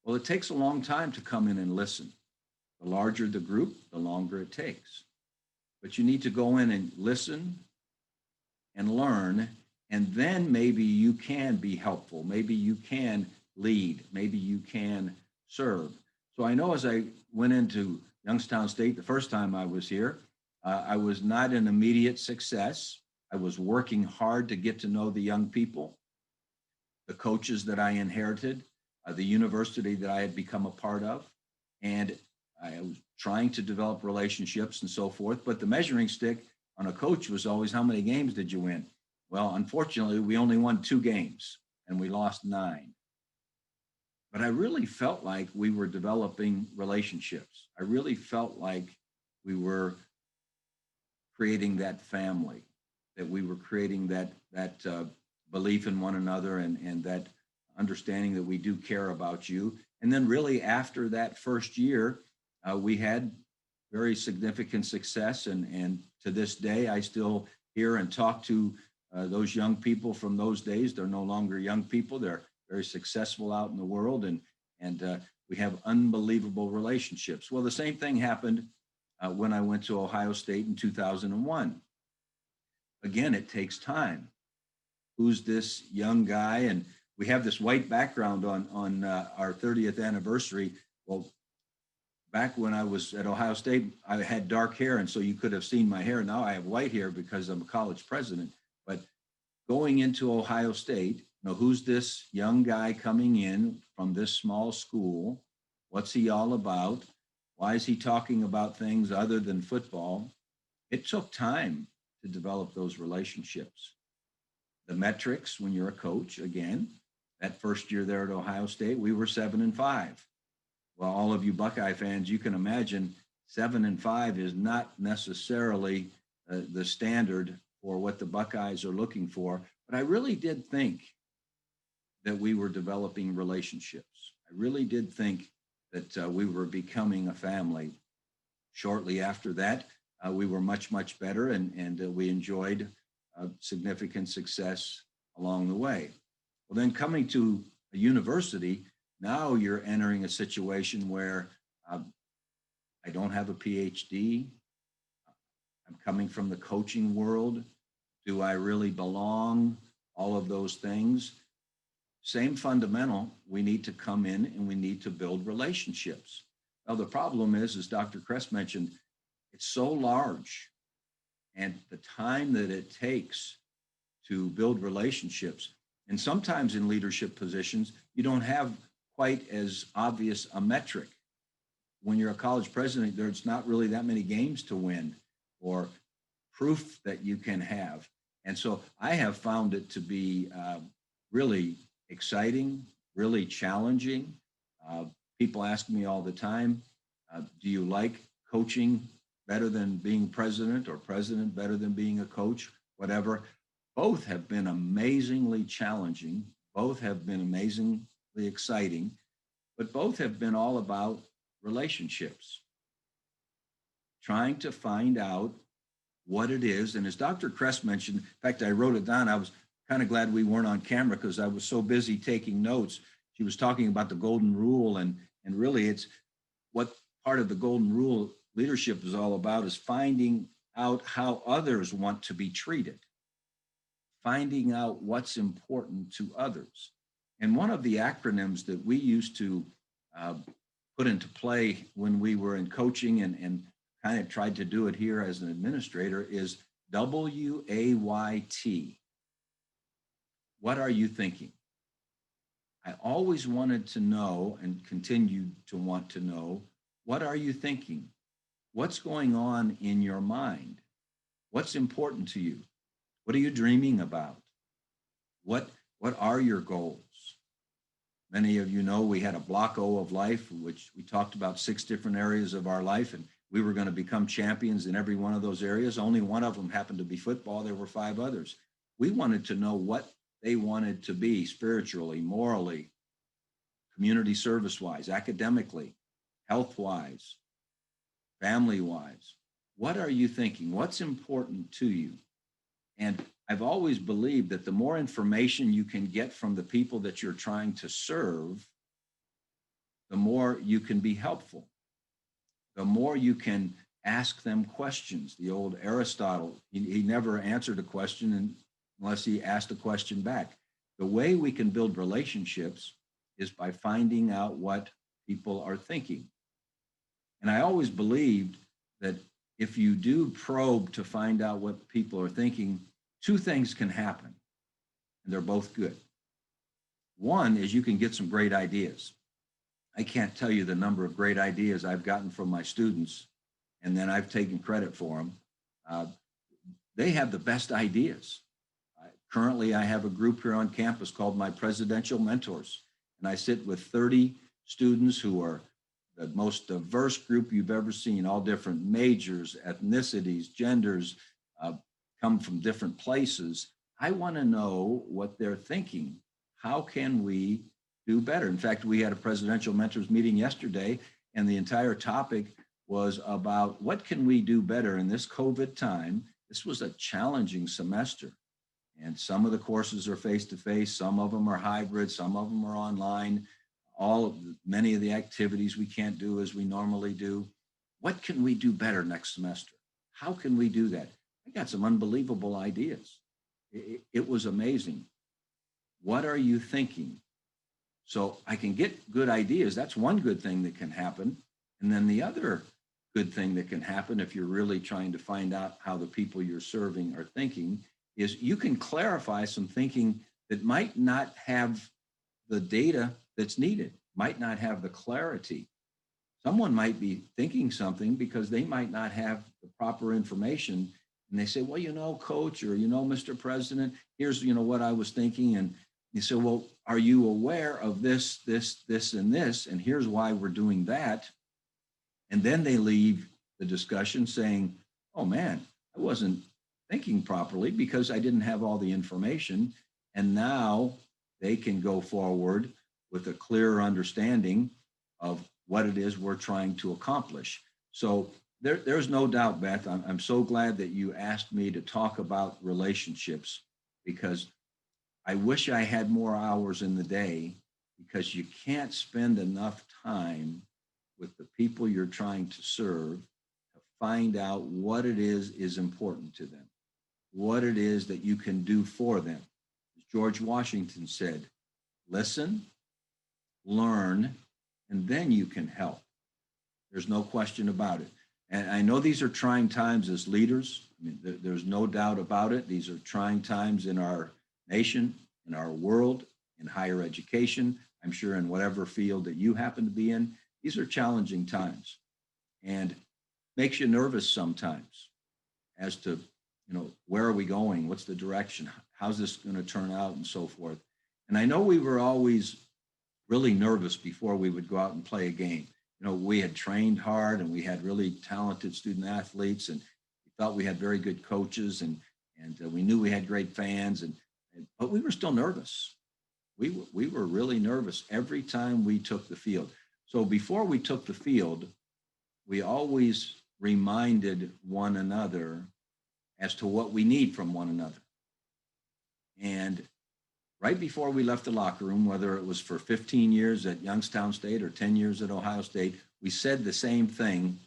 Well, it takes a long time to come in and listen. The larger the group, the longer it takes. But you need to go in and listen and learn, and then maybe you can be helpful. Maybe you can lead. Maybe you can serve. So I know as I went into Youngstown State the first time I was here, I was not an immediate success. I was working hard to get to know the young people, the coaches that I inherited, the university that I had become a part of, and I was trying to develop relationships and so forth. But the measuring stick on a coach was always, how many games did you win? Well, unfortunately, we only won 2 games and we lost 9. But I really felt like we were developing relationships. I really felt like we were creating that family, that we were creating that belief in one another, and that understanding that we do care about you. And then really after that first year, we had very significant success. And to this day, I still hear and talk to those young people from those days. They're no longer young people. They're very successful out in the world. And we have unbelievable relationships. Well, the same thing happened when I went to Ohio State in 2001. Again, it takes time. Who's this young guy? And we have this white background on our 30th anniversary. Well, back when I was at Ohio State, I had dark hair, and so you could have seen my hair. Now I have white hair because I'm a college president. But going into Ohio State, who's this young guy coming in from this small school? What's he all about? Why is he talking about things other than football? It took time to develop those relationships. The metrics, when you're a coach, again, that first year there at Ohio State, we were 7-5. Well, all of you Buckeye fans, you can imagine 7-5 is not necessarily the standard for what the Buckeyes are looking for. But I really did think that we were developing relationships. I really did think that we were becoming a family. Shortly after that, we were much, much better, and we enjoyed significant success along the way. Well, then coming to a university, now you're entering a situation where I don't have a PhD. I'm coming from the coaching world. Do I really belong? All of those things. Same fundamental, we need to come in and we need to build relationships. Now, the problem is, as Dr. Kress mentioned, it's so large, and the time that it takes to build relationships. And sometimes in leadership positions, you don't have quite as obvious a metric. When you're a college president, there's not really that many games to win or proof that you can have. And so I have found it to be really exciting, really challenging. People ask me all the time, do you like coaching better than being president, or president better than being a coach, whatever? Both have been amazingly challenging. Both have been amazingly exciting, but both have been all about relationships. Trying to find out what it is. And as Dr. Kress mentioned, in fact, I wrote it down. I was kind of glad we weren't on camera because I was so busy taking notes. She was talking about the golden rule, and really it's what part of the golden rule leadership is all about, is finding out how others want to be treated, finding out what's important to others. And one of the acronyms that we used to put into play when we were in coaching and kind of tried to do it here as an administrator is WAYT. What are you thinking? I always wanted to know, and continue to want to know, what are you thinking? What's going on in your mind? What's important to you? What are you dreaming about? What are your goals? Many of you know we had a block O of life, which we talked about 6 different areas of our life, and we were going to become champions in every one of those areas. Only one of them happened to be football. There were 5 others. We wanted to know what they wanted to be spiritually, morally, community service-wise, academically, health-wise, family-wise. What are you thinking? What's important to you? And I've always believed that the more information you can get from the people that you're trying to serve, the more you can be helpful, the more you can ask them questions. The old Aristotle, he never answered a question unless he asked a question back. The way we can build relationships is by finding out what people are thinking. And I always believed that if you do probe to find out what people are thinking, 2 things can happen, and they're both good. One is you can get some great ideas. I can't tell you the number of great ideas I've gotten from my students, and then I've taken credit for them. They have the best ideas. Currently, I have a group here on campus called my Presidential Mentors, and I sit with 30 students who are the most diverse group you've ever seen, all different majors, ethnicities, genders, come from different places. I want to know what they're thinking. How can we do better? In fact, we had a Presidential Mentors meeting yesterday, and the entire topic was about what can we do better in this COVID time. This was a challenging semester, and some of the courses are face-to-face, some of them are hybrid, some of them are online. Many of the activities we can't do as we normally do. What can we do better next semester? How can we do that? I got some unbelievable ideas. It was amazing. What are you thinking? So I can get good ideas. That's one good thing that can happen. And then the other good thing that can happen if you're really trying to find out how the people you're serving are thinking is you can clarify some thinking that might not have the data that's needed, might not have the clarity. Someone might be thinking something because they might not have the proper information. And they say, well, coach, or, Mr. President, here's, what I was thinking. And you say, well, are you aware of this, and this? And here's why we're doing that. And then they leave the discussion saying, oh man, I wasn't thinking properly because I didn't have all the information. And now they can go forward with a clearer understanding of what it is we're trying to accomplish. So there's no doubt, Beth, I'm so glad that you asked me to talk about relationships, because I wish I had more hours in the day, because you can't spend enough time with the people you're trying to serve to find out what it is important to them, what it is that you can do for them. As George Washington said, listen, learn, and then you can help. There's no question about it. And I know these are trying times as leaders. I mean, there's no doubt about it. These are trying times in our nation, in our world, in higher education. I'm sure in whatever field that you happen to be in, these are challenging times, and makes you nervous sometimes as to, where are we going? What's the direction? How's this going to turn out, and so forth. And I know we were always really nervous before we would go out and play a game. We had trained hard, and we had really talented student athletes, and we thought we had very good coaches, and we knew we had great fans, but we were still nervous. We were really nervous every time we took the field. So before we took the field, we always reminded one another as to what we need from one another. And right before we left the locker room, whether it was for 15 years at Youngstown State or 10 years at Ohio State, we said the same thing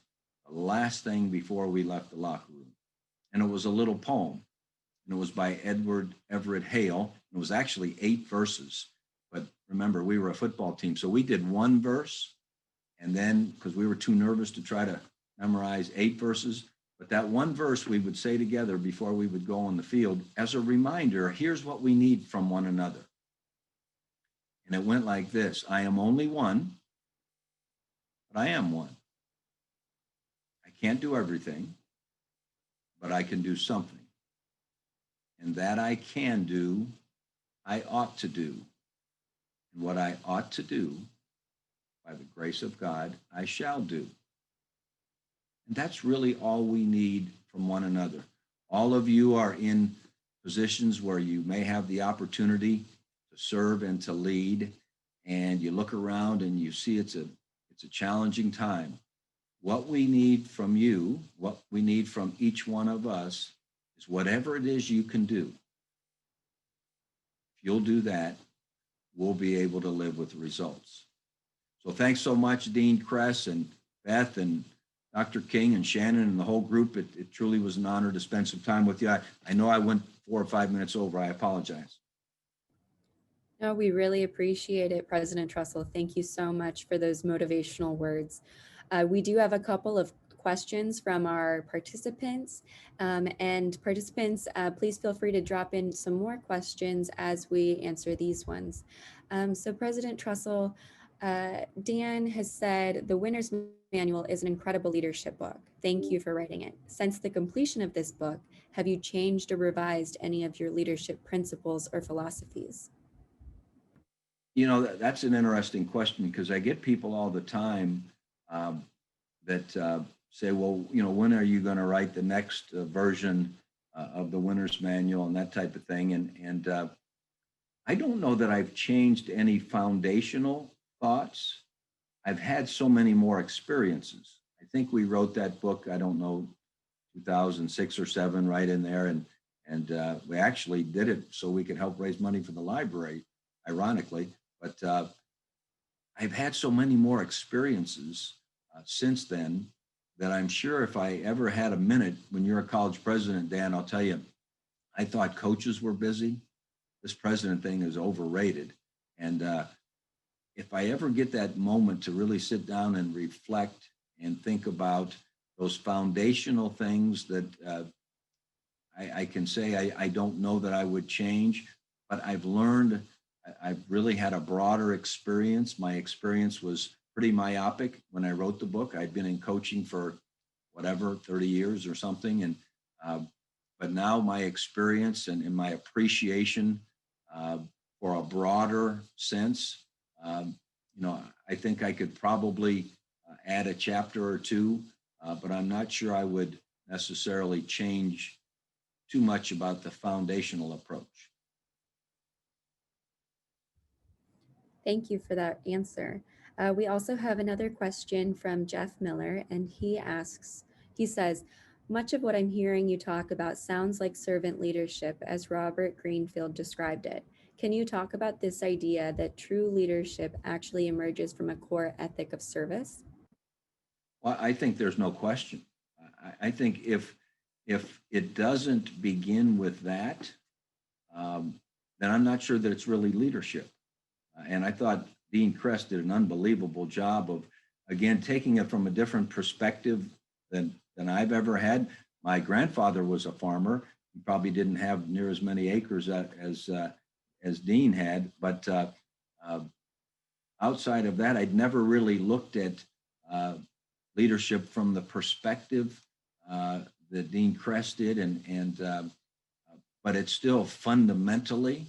the last thing before we left the locker room. And it was a little poem. And it was by Edward Everett Hale. It was actually 8 verses. But remember, we were a football team. So we did 1 verse. And then, because we were too nervous to try to memorize 8 verses, but that 1 verse we would say together before we would go on the field as a reminder, here's what we need from one another. And it went like this: I am only one, but I am one. I can't do everything, but I can do something. And that I can do, I ought to do. and what I ought to do, by the grace of God, I shall do. And that's really all we need from one another. All of you are in positions where you may have the opportunity to serve and to lead, and you look around and you see it's a challenging time. What we need from you, what we need from each one of us, is whatever it is you can do. If you'll do that, we'll be able to live with the results. So thanks so much, Dean Kress and Beth and Dr. King and Shannon and the whole group. It truly was an honor to spend some time with you. I know I went 4 or 5 minutes over. I apologize. No, we really appreciate it, President Tressel. Thank you so much for those motivational words. We do have a couple of questions from our participants. And participants, please feel free to drop in some more questions as we answer these ones. So President Tressel, Dan has said, the Winner's Manual is an incredible leadership book. Thank you for writing it. Since the completion of this book, have you changed or revised any of your leadership principles or philosophies? You know, that's an interesting question, because I get people all the time that say, well, you know, when are you going to write the next version of the Winner's Manual and that type of thing? And I don't know that I've changed any foundational thoughts. I've had so many more experiences. I think we wrote that book, I don't know, 2006 or 7, right in there. And we actually did it so we could help raise money for the library, ironically. But I've had so many more experiences since then that I'm sure if I ever had a minute, when you're a college president, Dan, I'll tell you, I thought coaches were busy. This president thing is overrated. And if I ever get that moment to really sit down and reflect and think about those foundational things that I can say I don't know that I would change, but I've learned, I've really had a broader experience. My experience was pretty myopic when I wrote the book. I'd been in coaching for whatever, 30 years or something. And but now my experience and my appreciation for a broader sense, you know, I think I could probably add a chapter or two, but I'm not sure I would necessarily change too much about the foundational approach. Thank you for that answer. We also have another question from Jeff Miller, and he says, much of what I'm hearing you talk about sounds like servant leadership as Robert Greenfield described it. Can you talk about this idea that true leadership actually emerges from a core ethic of service? Well, I think there's no question. I think if it doesn't begin with that, then I'm not sure that it's really leadership. And I thought Dean Kress did an unbelievable job of, again, taking it from a different perspective than I've ever had. My grandfather was a farmer. He probably didn't have near as many acres as Dean had, but outside of that, I'd never really looked at leadership from the perspective that Dean Kress did, but it still fundamentally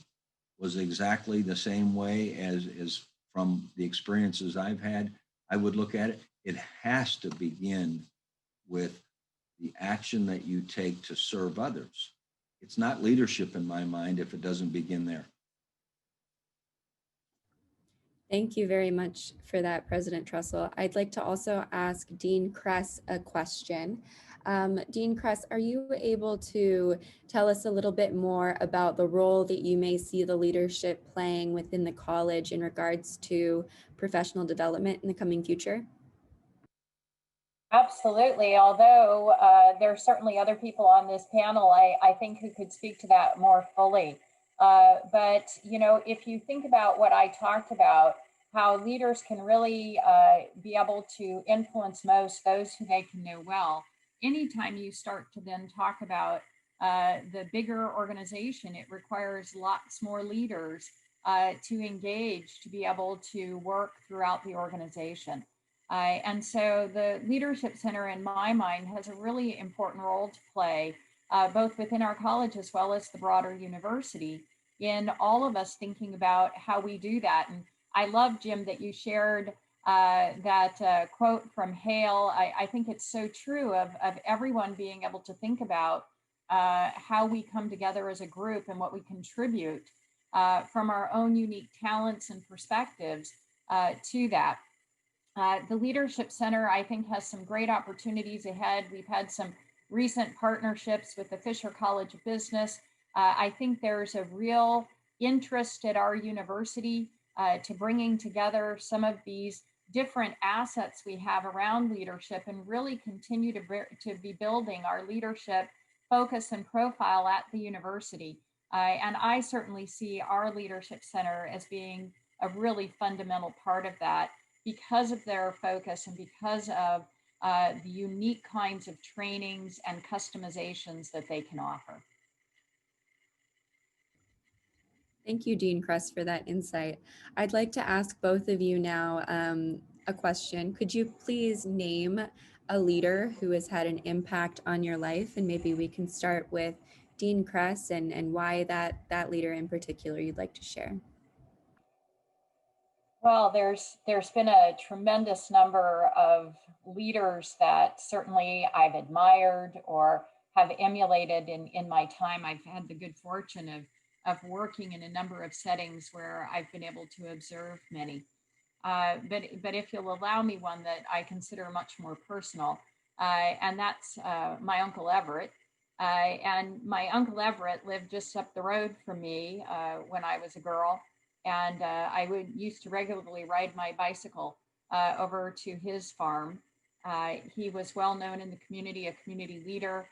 was exactly the same way as from the experiences I've had. I would look at it. It has to begin with the action that you take to serve others. It's not leadership in my mind if it doesn't begin there. Thank you very much for that, President Tressel. I'd like to also ask Dean Kress a question. Dean Kress, are you able to tell us a little bit more about the role that you may see the leadership playing within the college in regards to professional development in the coming future? Absolutely. Although there are certainly other people on this panel, I think, who could speak to that more fully. But, you know, if you think about what I talked about, how leaders can really be able to influence most those who they can know well, anytime you start to then talk about the bigger organization, it requires lots more leaders to engage, to be able to work throughout the organization. And so the Leadership Center, in my mind, has a really important role to play, both within our college as well as the broader university, in all of us thinking about how we do that. And I love, Jim, that you shared that quote from Hale. I think it's so true of everyone being able to think about how we come together as a group and what we contribute from our own unique talents and perspectives to that. The Leadership Center, I think, has some great opportunities ahead. We've had some recent partnerships with the Fisher College of Business. I think there's a real interest at our university to bringing together some of these different assets we have around leadership and really continue to be building our leadership focus and profile at the university. And I certainly see our Leadership Center as being a really fundamental part of that because of their focus and because of the unique kinds of trainings and customizations that they can offer. Thank you, Dean Kress, for that insight. I'd like to ask both of you now a question. Could you please name a leader who has had an impact on your life? And maybe we can start with Dean Kress and why that leader in particular you'd like to share. Well, there's been a tremendous number of leaders that certainly I've admired or have emulated in my time. I've had the good fortune of working in a number of settings where I've been able to observe many. But if you'll allow me one that I consider much more personal, and that's my Uncle Everett. And my Uncle Everett lived just up the road from me when I was a girl. And I used to regularly ride my bicycle over to his farm. He was well known in the community, a community leader.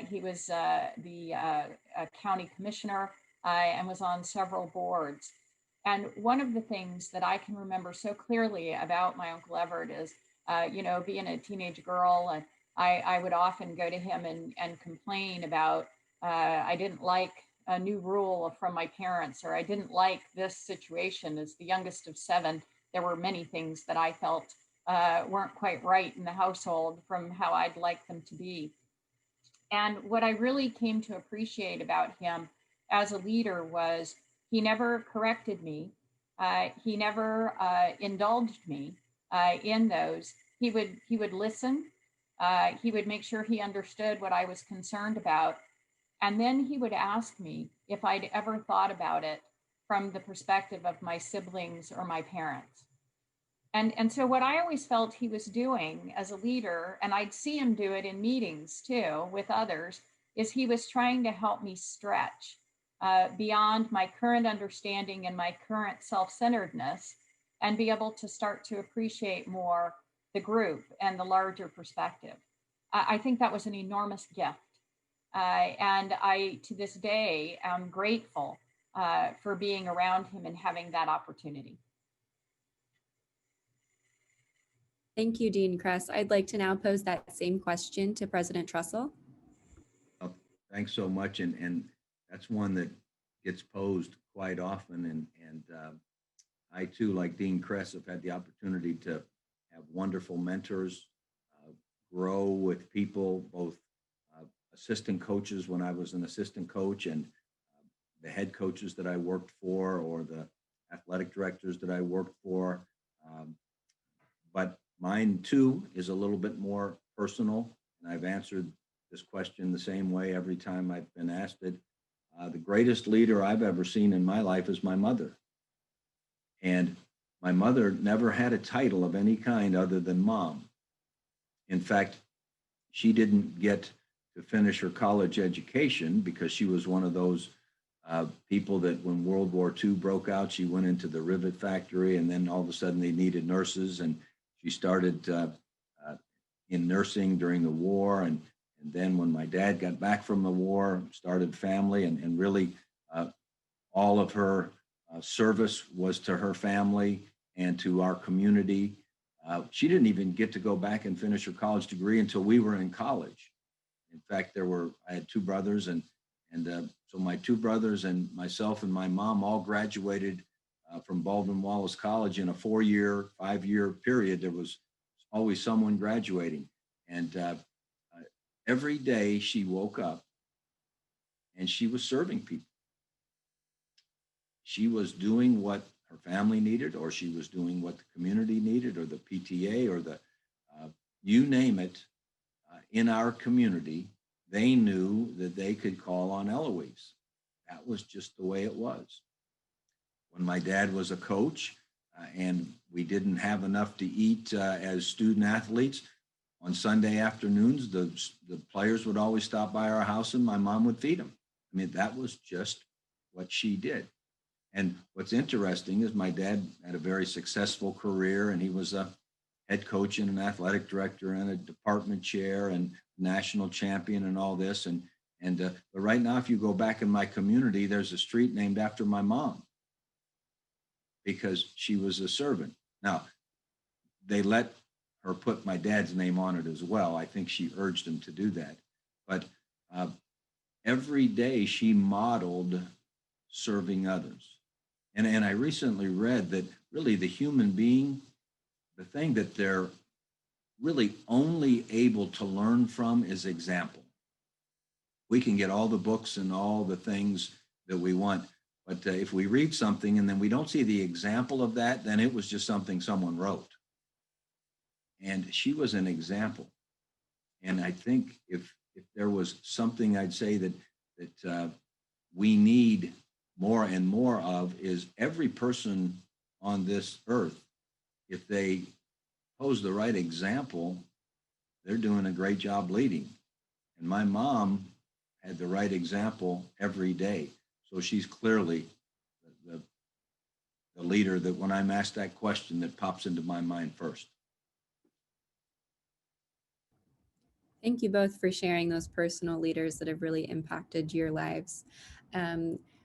He was the county commissioner and was on several boards. And one of the things that I can remember so clearly about my Uncle Everett is, being a teenage girl, I would often go to him and complain about I didn't like a new rule from my parents, or I didn't like this situation. As the youngest of 7, there were many things that I felt weren't quite right in the household from how I'd like them to be. And what I really came to appreciate about him as a leader was he never corrected me. He never indulged me in those. He would listen. He would make sure he understood what I was concerned about. And then he would ask me if I'd ever thought about it from the perspective of my siblings or my parents. And so what I always felt he was doing as a leader, and I'd see him do it in meetings too with others, is he was trying to help me stretch beyond my current understanding and my current self-centeredness and be able to start to appreciate more the group and the larger perspective. I think that was an enormous gift. And I, to this day, am grateful for being around him and having that opportunity. Thank you, Dean Kress. I'd like to now pose that same question to President Tressel. Thanks so much. And that's one that gets posed quite often. And I too, like Dean Kress, have had the opportunity to have wonderful mentors, grow with people, both assistant coaches when I was an assistant coach and the head coaches that I worked for or the athletic directors that I worked for. But mine too is a little bit more personal, and I've answered this question the same way every time I've been asked it. The greatest leader I've ever seen in my life is my mother. And my mother never had a title of any kind other than mom. In fact, she didn't get to finish her college education because she was one of those people that when World War II broke out, she went into the rivet factory, and then all of a sudden they needed nurses, and she started in nursing during the war. And then when my dad got back from the war, started family, and really all of her service was to her family and to our community. She didn't even get to go back and finish her college degree until we were in college. In fact, I had 2 brothers, and so my 2 brothers and myself and my mom all graduated from Baldwin Wallace College in a 4-year, 5-year period. There was always someone graduating. And every day she woke up and she was serving people. She was doing what her family needed, or she was doing what the community needed, or the PTA, or the, you name it, in our community, they knew that they could call on Eloise. That was just the way it was. When my dad was a coach and we didn't have enough to eat as student athletes, on Sunday afternoons, the players would always stop by our house and my mom would feed them. I mean, that was just what she did. And what's interesting is my dad had a very successful career, and he was a head coach and an athletic director and a department chair and national champion and all this. But right now, if you go back in my community, there's a street named after my mom because she was a servant. Now, they let her put my dad's name on it as well. I think she urged him to do that. But every day she modeled serving others. And I recently read that really the human being, the thing that they're really only able to learn from is example. We can get all the books and all the things that we want, but if we read something and then we don't see the example of that, then it was just something someone wrote. And she was an example. And I think if there was something I'd say that we need more and more of, is every person on this earth, if they pose the right example, they're doing a great job leading. And my mom had the right example every day. So she's clearly the leader that when I'm asked that question, that pops into my mind first. Thank you both for sharing those personal leaders that have really impacted your lives.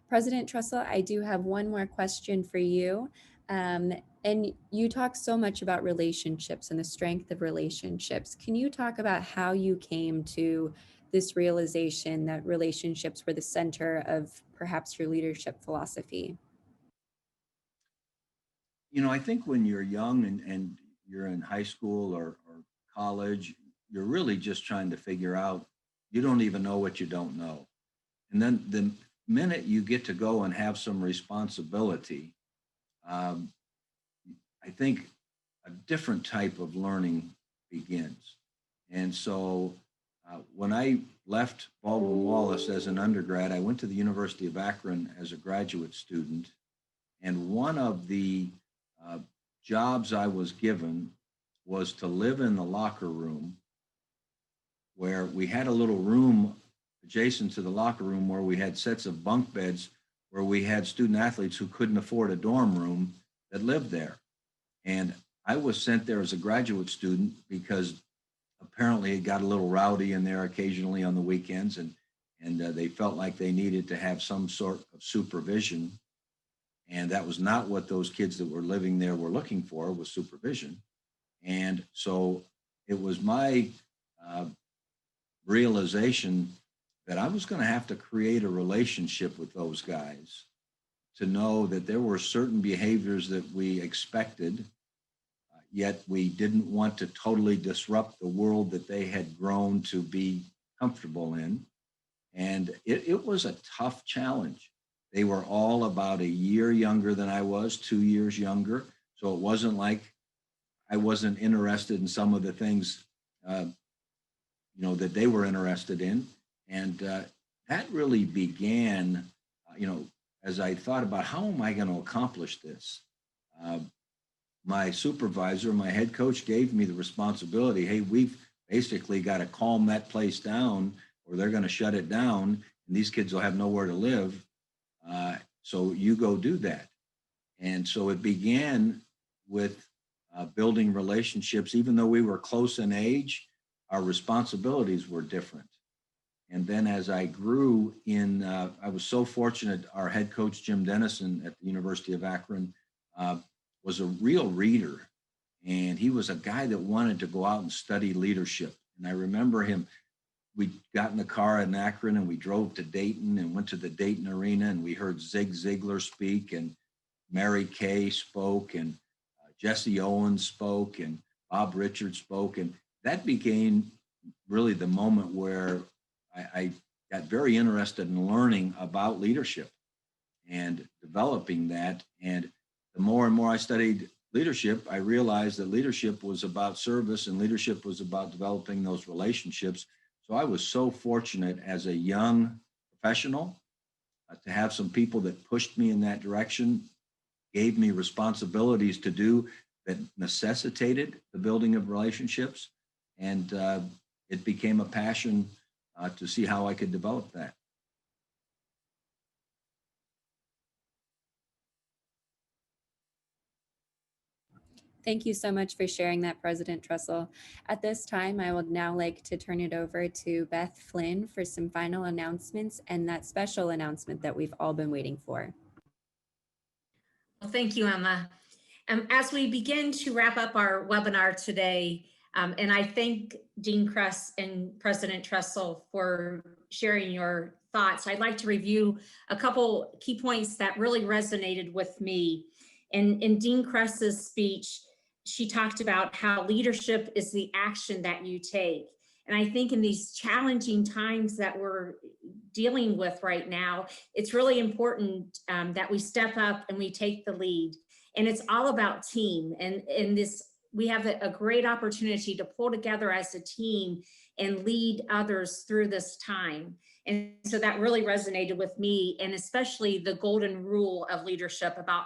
President Tressel, I do have one more question for you. And you talk so much about relationships and the strength of relationships. Can you talk about how you came to this realization that relationships were the center of perhaps your leadership philosophy? You know, I think when you're young and you're in high school or college, you're really just trying to figure out, you don't even know what you don't know. And then the minute you get to go and have some responsibility, I think a different type of learning begins. And so when I left Baldwin Wallace as an undergrad, I went to the University of Akron as a graduate student. And one of the jobs I was given was to live in the locker room, where we had a little room adjacent to the locker room where we had sets of bunk beds where we had student athletes who couldn't afford a dorm room that lived there. And I was sent there as a graduate student because apparently it got a little rowdy in there occasionally on the weekends, and they felt like they needed to have some sort of supervision. And that was not what those kids that were living there were looking for, was supervision. And so it was my realization that I was going to have to create a relationship with those guys to know that there were certain behaviors that we expected, yet we didn't want to totally disrupt the world that they had grown to be comfortable in. And it was a tough challenge. They were all about a year younger than I was, 2 years younger. So it wasn't like I wasn't interested in some of the things, that they were interested in. And that really began, as I thought about how am I going to accomplish this? My supervisor, my head coach, gave me the responsibility. Hey, we've basically got to calm that place down or they're going to shut it down and these kids will have nowhere to live. So you go do that. And so it began with building relationships. Even though we were close in age, our responsibilities were different. And then as I grew I was so fortunate, our head coach, Jim Dennison at the University of Akron, was a real reader. And he was a guy that wanted to go out and study leadership. And I remember him, we got in the car in Akron and we drove to Dayton and went to the Dayton Arena and we heard Zig Ziglar speak and Mary Kay spoke and Jesse Owens spoke and Bob Richards spoke. And that became really the moment where I got very interested in learning about leadership and developing that. And the more and more I studied leadership, I realized that leadership was about service and leadership was about developing those relationships. So I was so fortunate as a young professional to have some people that pushed me in that direction, gave me responsibilities to do that necessitated the building of relationships. And it became a passion to see how I could develop that. Thank you so much for sharing that, President Tressel. At this time, I would now like to turn it over to Beth Flynn for some final announcements and that special announcement that we've all been waiting for. Well, thank you, Emma. As we begin to wrap up our webinar today, and I thank Dean Kress and President Tressel for sharing your thoughts, I'd like to review a couple key points that really resonated with me. In Dean Kress's speech, she talked about how leadership is the action that you take. And I think in these challenging times that we're dealing with right now, it's really important that we step up and we take the lead. And it's all about team. And in this, we have a great opportunity to pull together as a team and lead others through this time. And so that really resonated with me, and especially the golden rule of leadership about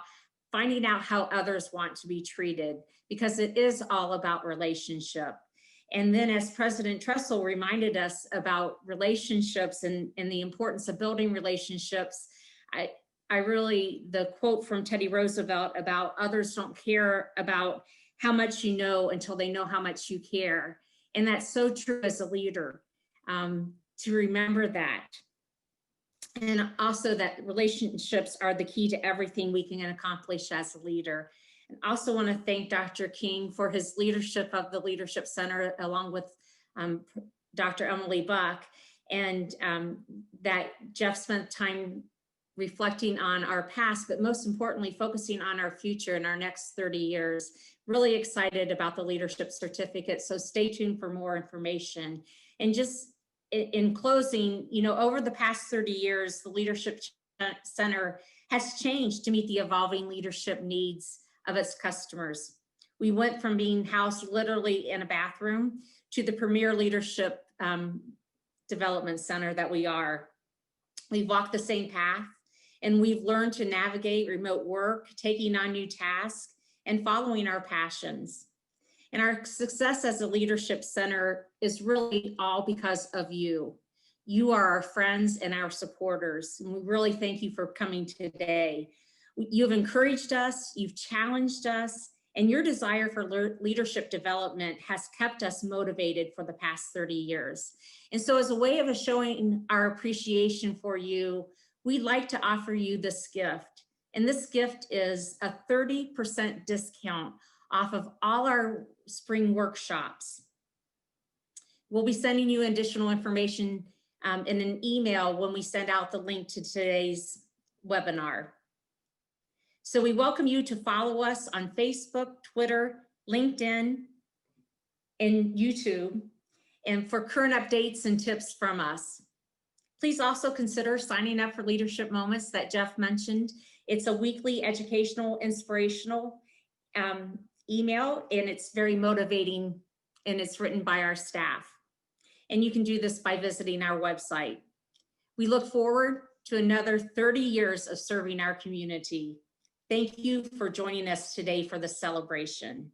finding out how others want to be treated, because it is all about relationship. And then as President Tressel reminded us about relationships and the importance of building relationships, I really, the quote from Teddy Roosevelt about others don't care about how much you know until they know how much you care. And that's so true as a leader, to remember that. And also that relationships are the key to everything we can accomplish as a leader. And also want to thank Dr. King for his leadership of the Leadership Center, along with Dr. Emily Buck, and that Jeff spent time reflecting on our past, but most importantly, focusing on our future in our next 30 years. Really excited about the leadership certificate. So stay tuned for more information. And just in closing, you know, over the past 30 years, the Leadership Center has changed to meet the evolving leadership needs of its customers. We went from being housed literally in a bathroom to the premier leadership development center that we are. We've walked the same path, and we've learned to navigate remote work, taking on new tasks, and following our passions. And our success as a leadership center is really all because of you. You are our friends and our supporters. And we really thank you for coming today. You've encouraged us, you've challenged us, and your desire for leadership development has kept us motivated for the past 30 years. And so as a way of showing our appreciation for you, we'd like to offer you this gift. And this gift is a 30% discount off of all our spring workshops. We'll be sending you additional information in an email when we send out the link to today's webinar. So we welcome you to follow us on Facebook, Twitter, LinkedIn, and YouTube, and for current updates and tips from us. Please also consider signing up for Leadership Moments that Jeff mentioned. It's a weekly educational, inspirational email, and it's very motivating, and it's written by our staff. And you can do this by visiting our website. We look forward to another 30 years of serving our community. Thank you for joining us today for the celebration.